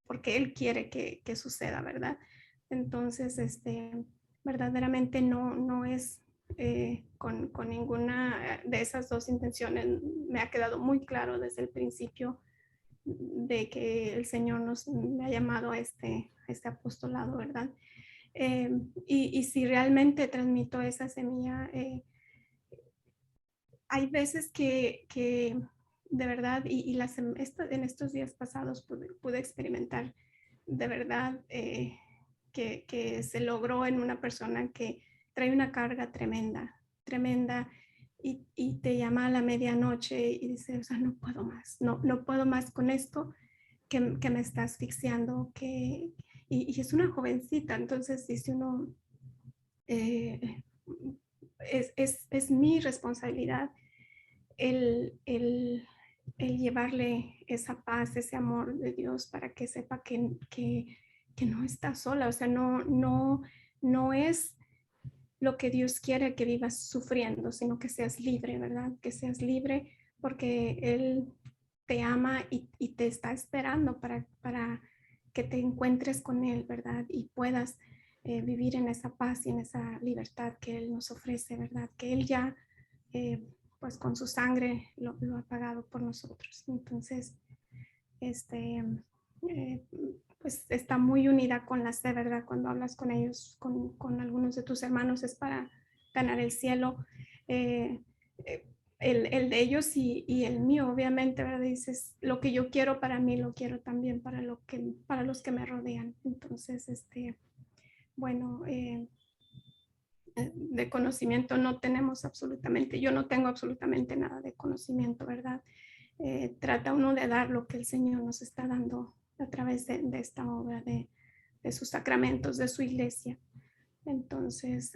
D: porque Él quiere que suceda, ¿verdad? Entonces, verdaderamente no es con ninguna de esas dos intenciones. Me ha quedado muy claro desde el principio de que el Señor me ha llamado a este apostolado, ¿verdad? Y si realmente transmito esa semilla, hay veces que de verdad, en estos días pasados pude experimentar de verdad que se logró en una persona que trae una carga tremenda, tremenda, y te llama a la medianoche y dice, o sea, no puedo más, no puedo más con esto que me está asfixiando, y es una jovencita. Entonces dice uno, eh, es mi responsabilidad el llevarle esa paz, ese amor de Dios para que sepa que no está sola, o sea, no es lo que Dios quiere que vivas sufriendo, sino que seas libre, ¿verdad? Que seas libre porque Él te ama y te está esperando para que te encuentres con Él, ¿verdad? Y puedas vivir en esa paz y en esa libertad que Él nos ofrece, ¿verdad? Que Él ya, pues con su sangre lo ha pagado por nosotros. Entonces, pues está muy unida con la C, ¿verdad? Cuando hablas con ellos, con algunos de tus hermanos, es para ganar el cielo. Eh, el de ellos y el mío, obviamente, ¿verdad? Dices, lo que yo quiero para mí, lo quiero también para los que me rodean. Entonces, bueno, de conocimiento no tenemos absolutamente, yo no tengo absolutamente nada de conocimiento, ¿verdad? Trata uno de dar lo que el Señor nos está dando a través de esta obra, de sus sacramentos, de su iglesia. Entonces,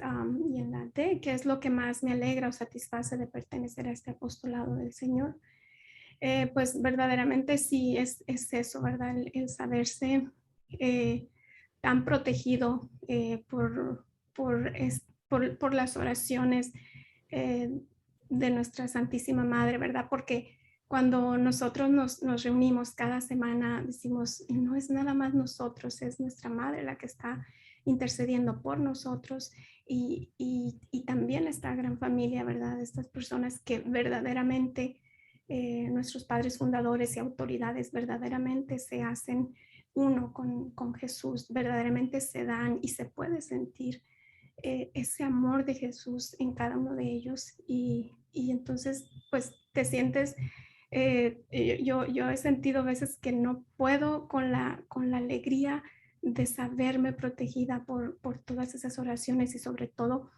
D: y en la D, que es lo que más me alegra o satisface de pertenecer a este apostolado del Señor, pues verdaderamente sí es eso, ¿verdad? El saberse tan protegido por las oraciones de nuestra Santísima Madre, ¿verdad? Porque cuando nosotros nos reunimos cada semana, decimos, no es nada más nosotros, es nuestra Madre la que está intercediendo por nosotros y también esta gran familia, ¿verdad? Estas personas que verdaderamente nuestros padres fundadores y autoridades verdaderamente se hacen uno con Jesús, verdaderamente se dan y se puede sentir ese amor de Jesús en cada uno de ellos y entonces pues te sientes, yo he sentido veces que no puedo con la alegría de saberme protegida por todas esas oraciones y sobre todo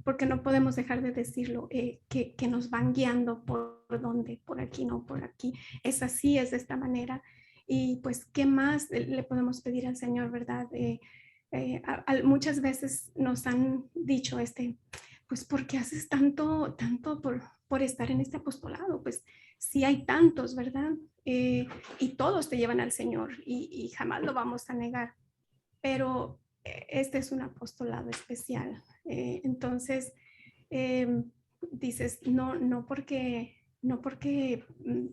D: porque no podemos dejar de decirlo, que nos van guiando por dónde, por aquí, no por aquí, es así, es de esta manera. Y pues, ¿qué más le podemos pedir al Señor, verdad? Muchas veces nos han dicho, pues, ¿por qué haces tanto por estar en este apostolado? Pues, sí hay tantos, ¿verdad? Y todos te llevan al Señor y jamás lo vamos a negar, pero este es un apostolado especial. Entonces, dices, no porque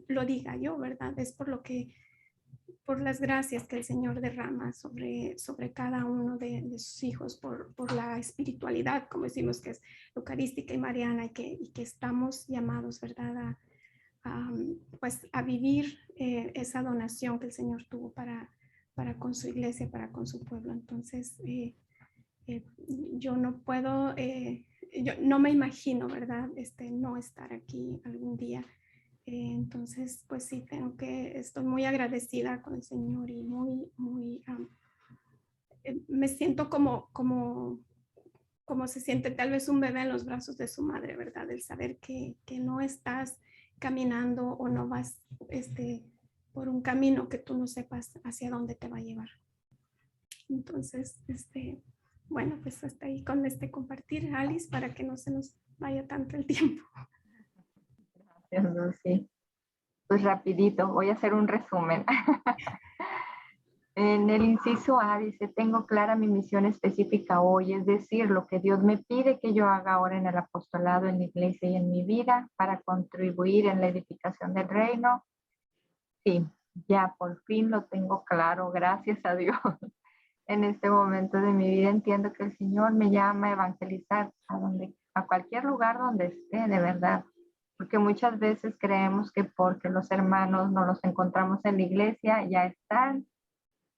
D: lo diga yo, ¿verdad? Es por las gracias que el Señor derrama sobre cada uno de sus hijos, por la espiritualidad, como decimos, que es eucarística y mariana, y que estamos llamados, ¿verdad? Pues a vivir esa donación que el Señor tuvo para con su iglesia, para con su pueblo. Entonces, yo no puedo, yo no me imagino, ¿verdad? No estar aquí algún día. Entonces, pues sí, estoy muy agradecida con el Señor y me siento como se siente tal vez un bebé en los brazos de su madre, ¿verdad? El saber que no estás caminando o no vas por un camino que tú no sepas hacia dónde te va a llevar. Entonces, bueno, pues hasta ahí con compartir, Alice, para que no se nos vaya tanto el tiempo.
C: Gracias, Lucy. Pues rapidito, voy a hacer un resumen. En el inciso A dice, tengo clara mi misión específica hoy, es decir, lo que Dios me pide que yo haga ahora en el apostolado, en la iglesia y en mi vida para contribuir en la edificación del reino. Sí, ya por fin lo tengo claro, gracias a Dios. En este momento de mi vida entiendo que el Señor me llama a evangelizar a cualquier lugar donde esté, de verdad. Porque muchas veces creemos que porque los hermanos no los encontramos en la iglesia, ya están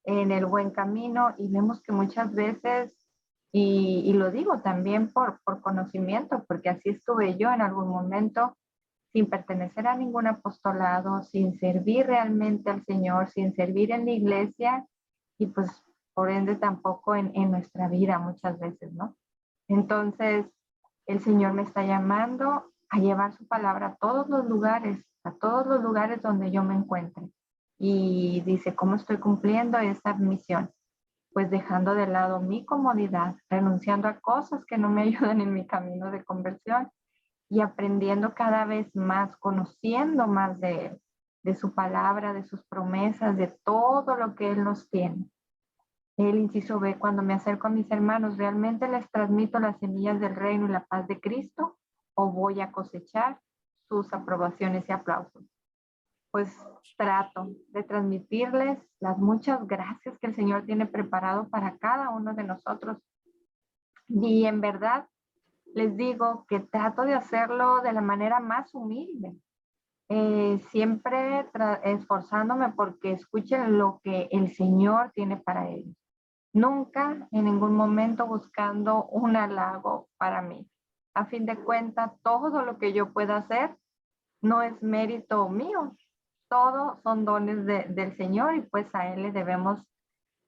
C: en el buen camino y vemos que muchas veces, y lo digo también por conocimiento, porque así estuve yo en algún momento, sin pertenecer a ningún apostolado, sin servir realmente al Señor, sin servir en la iglesia y pues por ende tampoco en nuestra vida muchas veces, ¿no? Entonces, el Señor me está llamando a llevar su palabra a todos los lugares donde yo me encuentre. Y dice, ¿cómo estoy cumpliendo esa misión? Pues dejando de lado mi comodidad, renunciando a cosas que no me ayudan en mi camino de conversión y aprendiendo cada vez más, conociendo más de Él, de su palabra, de sus promesas, de todo lo que Él nos tiene. El inciso B, cuando me acerco a mis hermanos, ¿realmente les transmito las semillas del reino y la paz de Cristo o voy a cosechar sus aprobaciones y aplausos? Pues trato de transmitirles las muchas gracias que el Señor tiene preparado para cada uno de nosotros. Y en verdad les digo que trato de hacerlo de la manera más humilde, siempre esforzándome porque escuchen lo que el Señor tiene para ellos. Nunca en ningún momento buscando un halago para mí. A fin de cuentas, todo lo que yo pueda hacer no es mérito mío. Todo son dones del Señor y pues a Él le debemos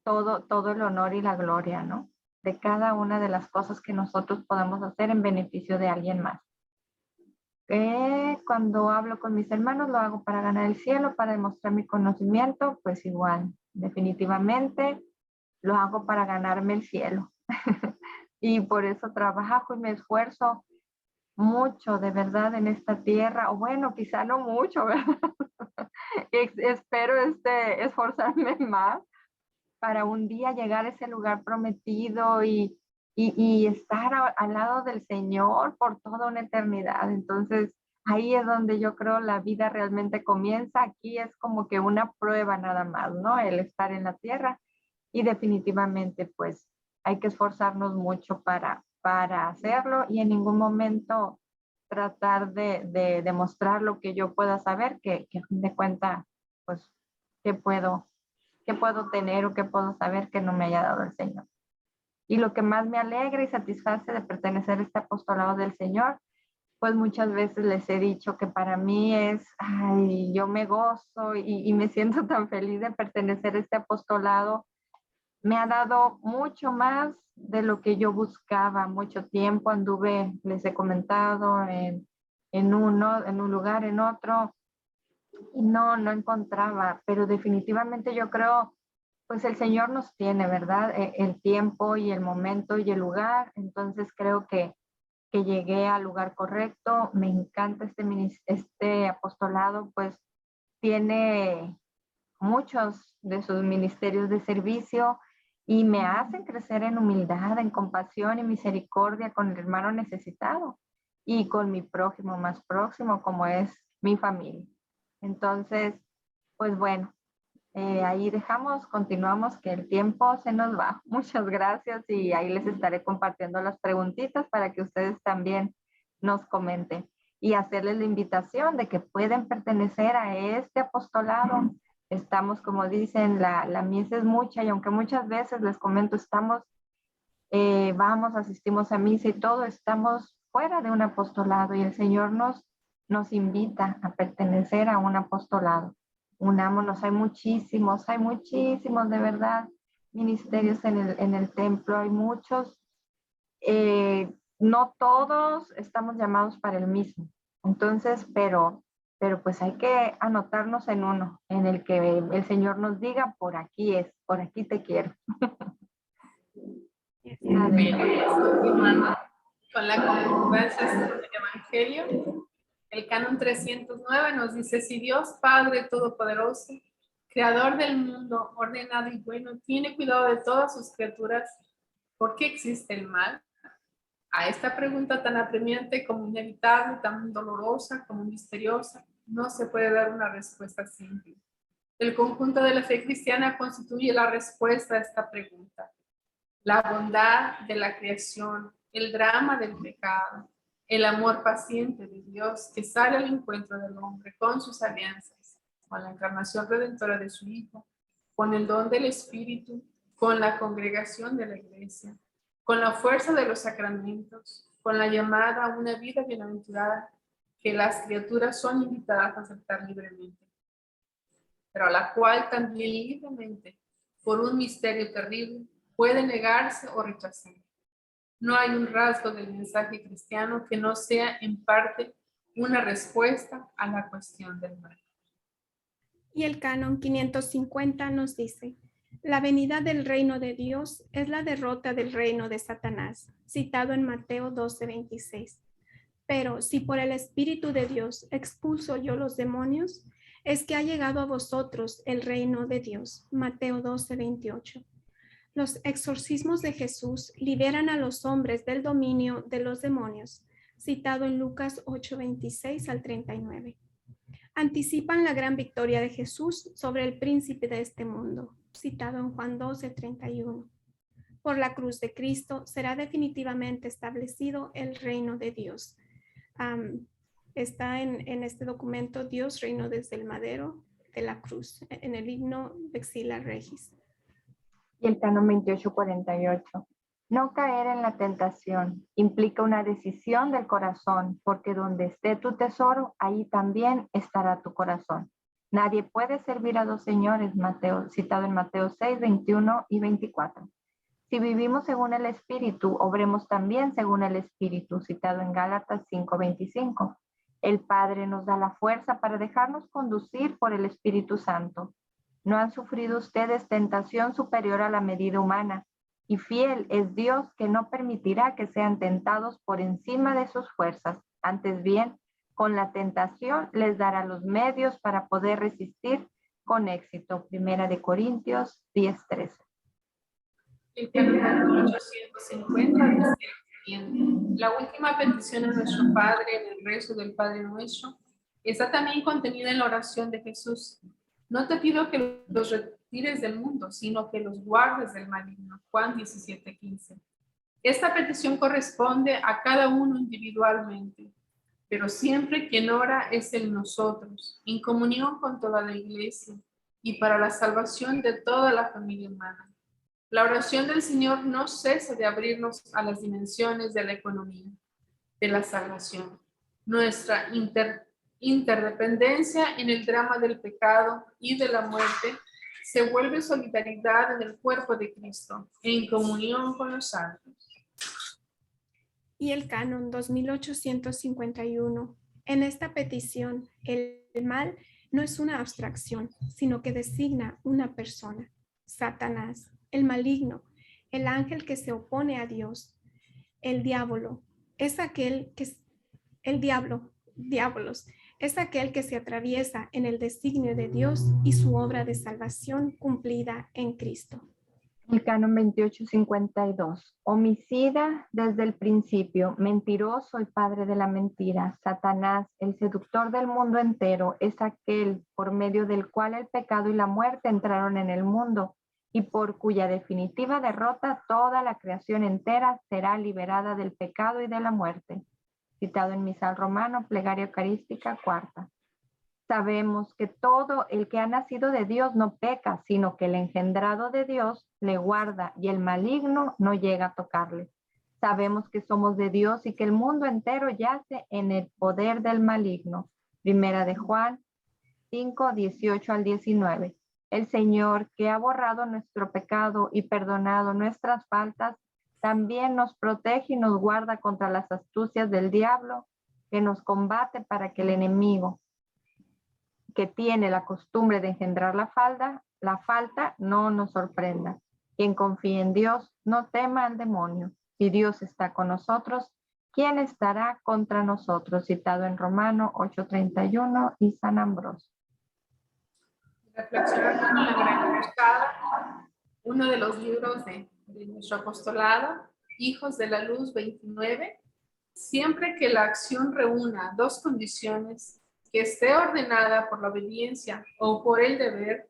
C: todo el honor y la gloria, ¿no? De cada una de las cosas que nosotros podemos hacer en beneficio de alguien más. Cuando hablo con mis hermanos lo hago para ganar el cielo, para demostrar mi conocimiento, pues igual, definitivamente lo hago para ganarme el cielo. Y por eso trabajo y me esfuerzo mucho, de verdad, en esta tierra, o bueno, quizá no mucho, ¿verdad? Espero esforzarme más para un día llegar a ese lugar prometido y estar al lado del Señor por toda una eternidad. Entonces, ahí es donde yo creo la vida realmente comienza. Aquí es como que una prueba nada más, ¿no? El estar en la tierra. Y definitivamente, pues, hay que esforzarnos mucho para hacerlo y en ningún momento tratar de demostrar lo que yo pueda saber, que a fin de cuentas, pues, ¿qué puedo tener o qué puedo saber que no me haya dado el Señor? Y lo que más me alegra y satisface de pertenecer a este apostolado del Señor, pues muchas veces les he dicho que para mí es, ay, yo me gozo y me siento tan feliz de pertenecer a este apostolado. Me ha dado mucho más de lo que yo buscaba. Mucho tiempo anduve, les he comentado, en un lugar, en otro, y no encontraba, pero definitivamente yo creo, pues el Señor nos tiene, ¿verdad? El tiempo y el momento y el lugar, entonces creo que llegué al lugar correcto. Me encanta este apostolado, pues tiene muchos de sus ministerios de servicio y me hacen crecer en humildad, en compasión y misericordia con el hermano necesitado y con mi prójimo más próximo, como es mi familia. Entonces, pues bueno, ahí dejamos, continuamos, que el tiempo se nos va. Muchas gracias y ahí les estaré compartiendo las preguntitas para que ustedes también nos comenten y hacerles la invitación de que pueden pertenecer a este apostolado. Estamos, como dicen, la mies es mucha y aunque muchas veces les comento, vamos, asistimos a misa y todo, estamos fuera de un apostolado y el Señor nos invita a pertenecer a un apostolado. Unámonos, hay muchísimos de verdad ministerios en el templo, hay muchos, no todos estamos llamados para el mismo. Entonces, pero pues hay que anotarnos en uno, en el que el Señor nos diga, por aquí es, por aquí te quiero.
B: Continuando con la concordancia del Evangelio, el canon 309 nos dice: si Dios Padre Todopoderoso, Creador del mundo, ordenado y bueno, tiene cuidado de todas sus criaturas, ¿por qué existe el mal? A esta pregunta tan apremiante como inevitable, tan dolorosa como misteriosa, no se puede dar una respuesta simple. El conjunto de la fe cristiana constituye la respuesta a esta pregunta. La bondad de la creación, el drama del pecado, el amor paciente de Dios que sale al encuentro del hombre con sus alianzas, con la encarnación redentora de su Hijo, con el don del Espíritu, con la congregación de la Iglesia, con la fuerza de los sacramentos, con la llamada a una vida bienaventurada que las criaturas son invitadas a aceptar libremente, pero a la cual también libremente, por un misterio terrible, puede negarse o rechazar. No hay un rasgo del mensaje cristiano que no sea en parte una respuesta a la cuestión del mal.
D: Y el canon 550 nos dice: la venida del reino de Dios es la derrota del reino de Satanás, citado en Mateo 12:26. Pero si por el Espíritu de Dios expulso yo los demonios, es que ha llegado a vosotros el reino de Dios. Mateo 12:28. Los exorcismos de Jesús liberan a los hombres del dominio de los demonios, citado en Lucas 8:26 al 39. Anticipan la gran victoria de Jesús sobre el príncipe de este mundo, citado en Juan 12:31. Por la cruz de Cristo será definitivamente establecido el reino de Dios. Está en este documento, Dios reinó desde el madero de la cruz, en el himno Vexila Regis.
C: Y el canon 2848. No caer en la tentación implica una decisión del corazón, porque donde esté tu tesoro, ahí también estará tu corazón. Nadie puede servir a dos señores, citado en Mateo 6, 21 y 24. Si vivimos según el Espíritu, obremos también según el Espíritu, citado en Gálatas 5, 25. El Padre nos da la fuerza para dejarnos conducir por el Espíritu Santo. ¿No han sufrido ustedes tentación superior a la medida humana? Y fiel es Dios, que no permitirá que sean tentados por encima de sus fuerzas. Antes bien, con la tentación les dará los medios para poder resistir con éxito. Primera de Corintios 10:13.
B: El canon 850 dice lo siguiente: la última petición de nuestro Padre en el rezo del Padre Nuestro está también contenida en la oración de Jesús. No te pido que los retires del mundo, sino que los guardes del maligno. Juan 17:15. Esta petición corresponde a cada uno individualmente, pero siempre quien ora es en nosotros, en comunión con toda la iglesia y para la salvación de toda la familia humana. La oración del Señor no cesa de abrirnos a las dimensiones de la economía, de la salvación. Nuestra interdependencia en el drama del pecado y de la muerte se vuelve solidaridad en el cuerpo de Cristo, en comunión con los santos.
D: Y el canon 2851. En esta petición, el mal no es una abstracción, sino que designa una persona, Satanás, el maligno, el ángel que se opone a Dios. El diablo es aquel que diablos, es aquel que se atraviesa en el designio de Dios y su obra de salvación cumplida en Cristo.
C: El canon 2852. Homicida desde el principio, mentiroso y padre de la mentira. Satanás, el seductor del mundo entero, es aquel por medio del cual el pecado y la muerte entraron en el mundo y por cuya definitiva derrota toda la creación entera será liberada del pecado y de la muerte. Citado en Misal Romano, Plegaria Eucarística, 4. Sabemos que todo el que ha nacido de Dios no peca, sino que el engendrado de Dios le guarda y el maligno no llega a tocarle. Sabemos que somos de Dios y que el mundo entero yace en el poder del maligno. Primera de Juan 5, 18 al 19. El Señor, que ha borrado nuestro pecado y perdonado nuestras faltas, también nos protege y nos guarda contra las astucias del diablo, que nos combate para que el enemigo, que tiene la costumbre de engendrar la falta, no nos sorprenda. Quien confía en Dios, no tema al demonio. Si Dios está con nosotros, ¿quién estará contra nosotros? Citado en Romano 8:31 y San Ambrosio.
B: Reflexionando en la Gran Cruzada, uno de los libros de nuestro apostolado, Hijos de la Luz 29, siempre que la acción reúna dos condiciones, que esté ordenada por la obediencia o por el deber,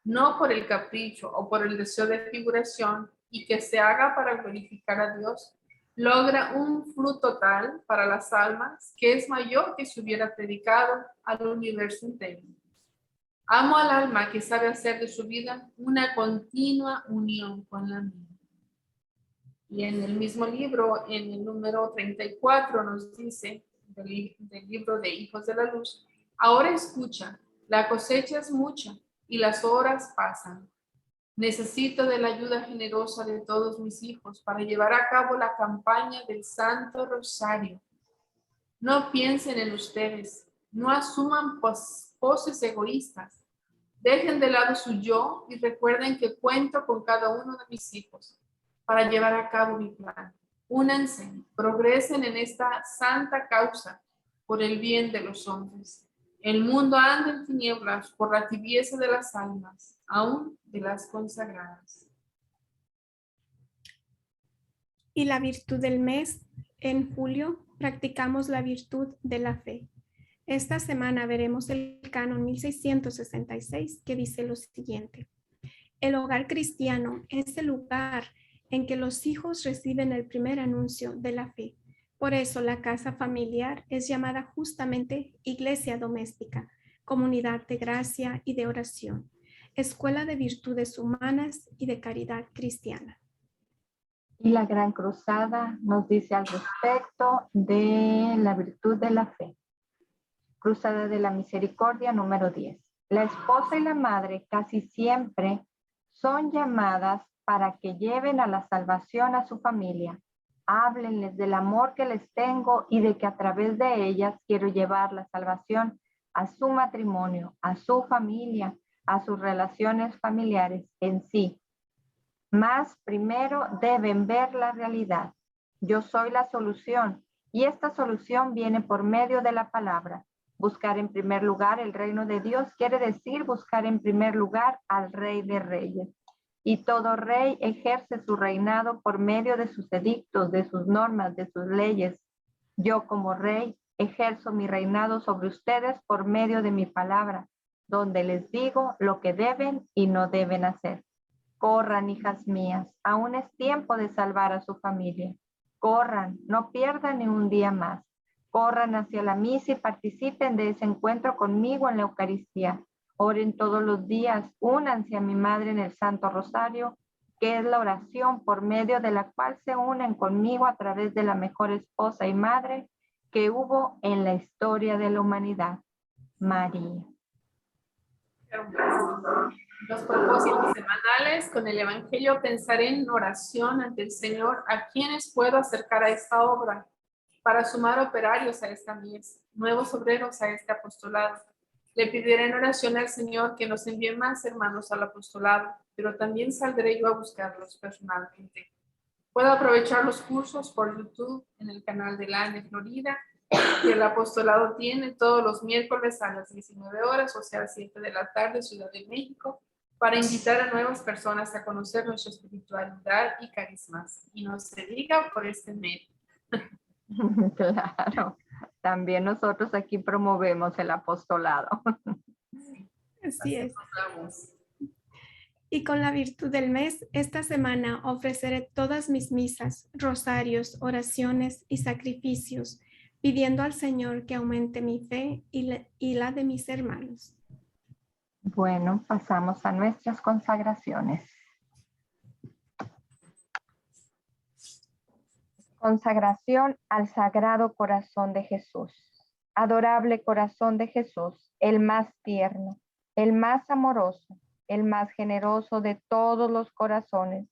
B: no por el capricho o por el deseo de figuración, y que se haga para glorificar a Dios, logra un fruto tal para las almas que es mayor que si hubiera predicado al universo entero. Amo al alma que sabe hacer de su vida una continua unión con la mía. Y en el mismo libro, en el número 34, nos dice, del libro de Hijos de la Luz: ahora escucha, la cosecha es mucha y las horas pasan. Necesito de la ayuda generosa de todos mis hijos para llevar a cabo la campaña del Santo Rosario. No piensen en ustedes, no asuman poses egoístas. Dejen de lado su yo y recuerden que cuento con cada uno de mis hijos para llevar a cabo mi plan. Únanse, progresen en esta santa causa por el bien de los hombres. El mundo anda en tinieblas por la tibieza de las almas, aún de las consagradas.
D: Y la virtud del mes, en julio, practicamos la virtud de la fe. Esta semana veremos el canon 1666, que dice lo siguiente: el hogar cristiano es el lugar en que los hijos reciben el primer anuncio de la fe, Por eso la casa familiar es llamada justamente iglesia doméstica, comunidad de gracia y de oración, escuela de virtudes humanas y de caridad cristiana.
C: Y la Gran Cruzada nos dice al respecto de la virtud de la fe. Cruzada de la Misericordia número 10. La esposa y la madre casi siempre son llamadas para que lleven a la salvación a su familia. Háblenles del amor que les tengo y de que a través de ellas quiero llevar la salvación a su matrimonio, a su familia, a sus relaciones familiares en sí. Mas primero deben ver la realidad. Yo soy la solución y esta solución viene por medio de la palabra. Buscar en primer lugar el reino de Dios quiere decir buscar en primer lugar al Rey de Reyes. Y todo rey ejerce su reinado por medio de sus edictos, de sus normas, de sus leyes. Yo como rey ejerzo mi reinado sobre ustedes por medio de mi palabra, donde les digo lo que deben y no deben hacer. Corran, hijas mías, aún es tiempo de salvar a su familia. Corran, no pierdan ni un día más. Corran hacia la misa y participen de ese encuentro conmigo en la Eucaristía. Oren todos los días, únanse a mi madre en el Santo Rosario, que es la oración por medio de la cual se unen conmigo a través de la mejor esposa y madre que hubo en la historia de la humanidad, María.
B: Los propósitos semanales con el Evangelio, pensar en oración ante el Señor, a quienes puedo acercar a esta obra, para sumar operarios a esta mies, nuevos obreros a este apostolado. Le pediré en oración al Señor que nos envíe más hermanos al apostolado, pero también saldré yo a buscarlos personalmente. Puedo aprovechar los cursos por YouTube en el canal de la ANE Florida, que el apostolado tiene todos los miércoles a las 19 horas, o sea, 7 de la tarde, Ciudad de México, para invitar a nuevas personas a conocer nuestra espiritualidad y carismas. Y no se diga por este medio.
C: Claro, también nosotros aquí promovemos el apostolado.
D: Así es.
B: Vamos.
D: Y con la virtud del mes, esta semana ofreceré todas mis misas, rosarios, oraciones y sacrificios, pidiendo al Señor que aumente mi fe y la de mis hermanos.
C: Bueno, pasamos a nuestras consagraciones. Consagración al Sagrado Corazón de Jesús. Adorable Corazón de Jesús, el más tierno, el más amoroso, el más generoso de todos los corazones,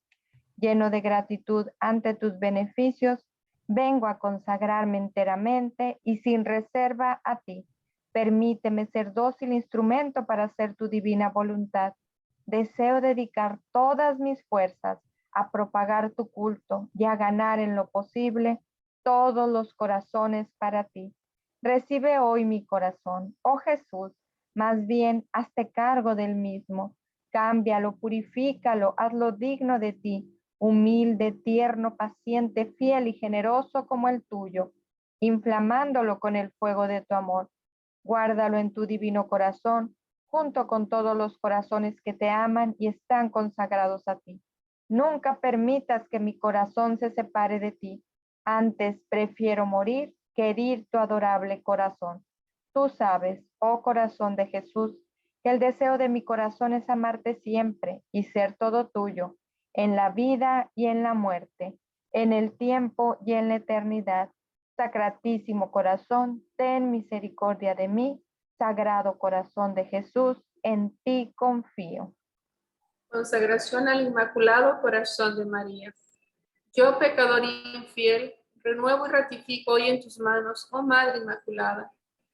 C: lleno de gratitud ante tus beneficios, vengo a consagrarme enteramente y sin reserva a ti. Permíteme ser dócil instrumento para hacer tu divina voluntad. Deseo dedicar todas mis fuerzas a propagar tu culto y a ganar en lo posible todos los corazones para ti. Recibe hoy mi corazón, oh Jesús, más bien hazte cargo del mismo. Cámbialo, purifícalo, hazlo digno de ti, humilde, tierno, paciente, fiel y generoso como el tuyo, inflamándolo con el fuego de tu amor. Guárdalo en tu divino corazón, junto con todos los corazones que te aman y están consagrados a ti. Nunca permitas que mi corazón se separe de ti. Antes prefiero morir que herir tu adorable corazón. Tú sabes, oh corazón de Jesús, que el deseo de mi corazón es amarte siempre y ser todo tuyo, en la vida y en la muerte, en el tiempo y en la eternidad. Sacratísimo corazón, ten misericordia de mí. Sagrado corazón de Jesús, en ti confío.
B: Consagración al Inmaculado Corazón de María. Yo, pecador infiel, renuevo y ratifico hoy en tus manos, oh Madre Inmaculada,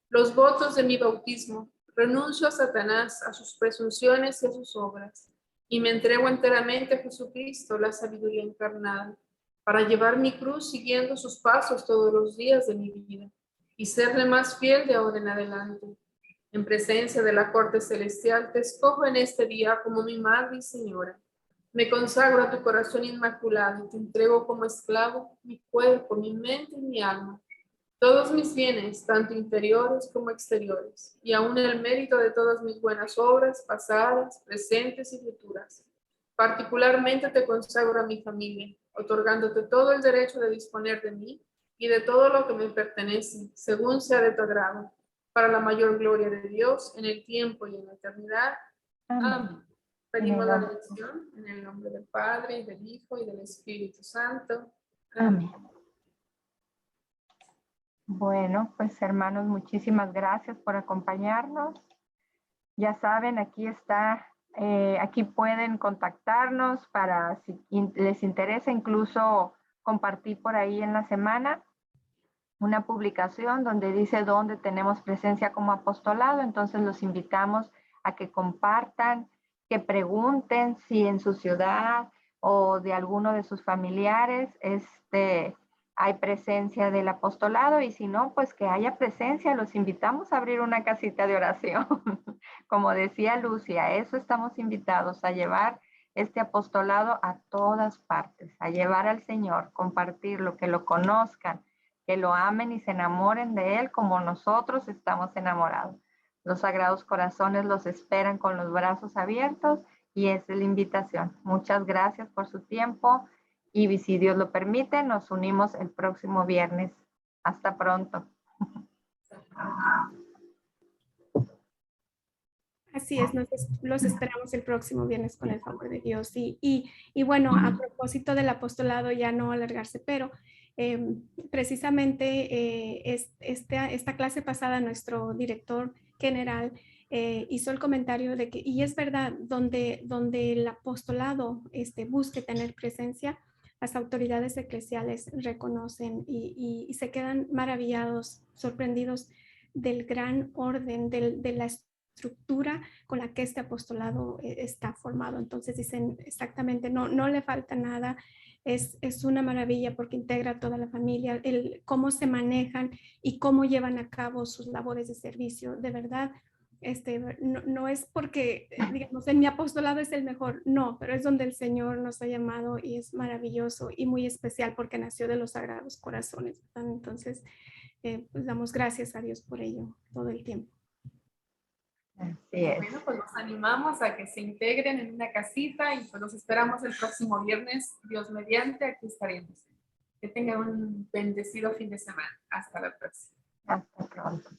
B: los votos de mi bautismo. Renuncio a Satanás, a sus presunciones y a sus obras, y me entrego enteramente a Jesucristo, la sabiduría encarnada, para llevar mi cruz siguiendo sus pasos todos los días de mi vida, y serle más fiel de ahora en adelante. En presencia de la corte celestial, te escojo en este día como mi madre y señora. Me consagro a tu corazón inmaculado y te entrego como esclavo mi cuerpo, mi mente y mi alma, todos mis bienes, tanto interiores como exteriores, y aún el mérito de todas mis buenas obras, pasadas, presentes y futuras. Particularmente te consagro a mi familia, otorgándote todo el derecho de disponer de mí y de todo lo que me pertenece, según sea de tu agrado, para la mayor gloria de Dios, en el tiempo y en la eternidad. Amén. Pedimos la bendición en el nombre del Padre, y del Hijo, y del Espíritu Santo. Amén.
C: Bueno, pues hermanos, muchísimas gracias por acompañarnos. Ya saben, aquí está, aquí pueden contactarnos para si les interesa, incluso compartir por ahí en la semana una publicación donde dice dónde tenemos presencia como apostolado. Entonces los invitamos a que compartan, que pregunten si en su ciudad o de alguno de sus familiares hay presencia del apostolado, y si no, pues que haya presencia. Los invitamos a abrir una casita de oración. Como decía Lucia, a eso estamos invitados, a llevar este apostolado a todas partes, a llevar al Señor, compartirlo, que lo conozcan, que lo amen y se enamoren de Él como nosotros estamos enamorados. Los Sagrados Corazones los esperan con los brazos abiertos y esa es la invitación. Muchas gracias por su tiempo y si Dios lo permite, nos unimos el próximo viernes. Hasta pronto.
D: Así es, los esperamos el próximo viernes con el favor de Dios. Y bueno, a propósito del apostolado, ya no alargarse, pero precisamente esta clase pasada, nuestro director general hizo el comentario de que, y es verdad, donde el apostolado busque tener presencia, las autoridades eclesiales reconocen y se quedan maravillados, sorprendidos del gran orden, de la estructura con la que este apostolado está formado. Entonces dicen exactamente, no le falta nada, es una maravilla porque integra a toda la familia, cómo se manejan y cómo llevan a cabo sus labores de servicio. De verdad, no es porque, digamos, en mi apostolado es el mejor, no, pero es donde el Señor nos ha llamado y es maravilloso y muy especial porque nació de los Sagrados Corazones, ¿verdad? Entonces, pues damos gracias a Dios por ello todo el tiempo.
C: Así es.
B: Bueno, pues los animamos a que se integren en una casita y pues los esperamos el próximo viernes, Dios mediante, aquí estaremos. Que tengan un bendecido fin de semana. Hasta la próxima.
C: Hasta pronto.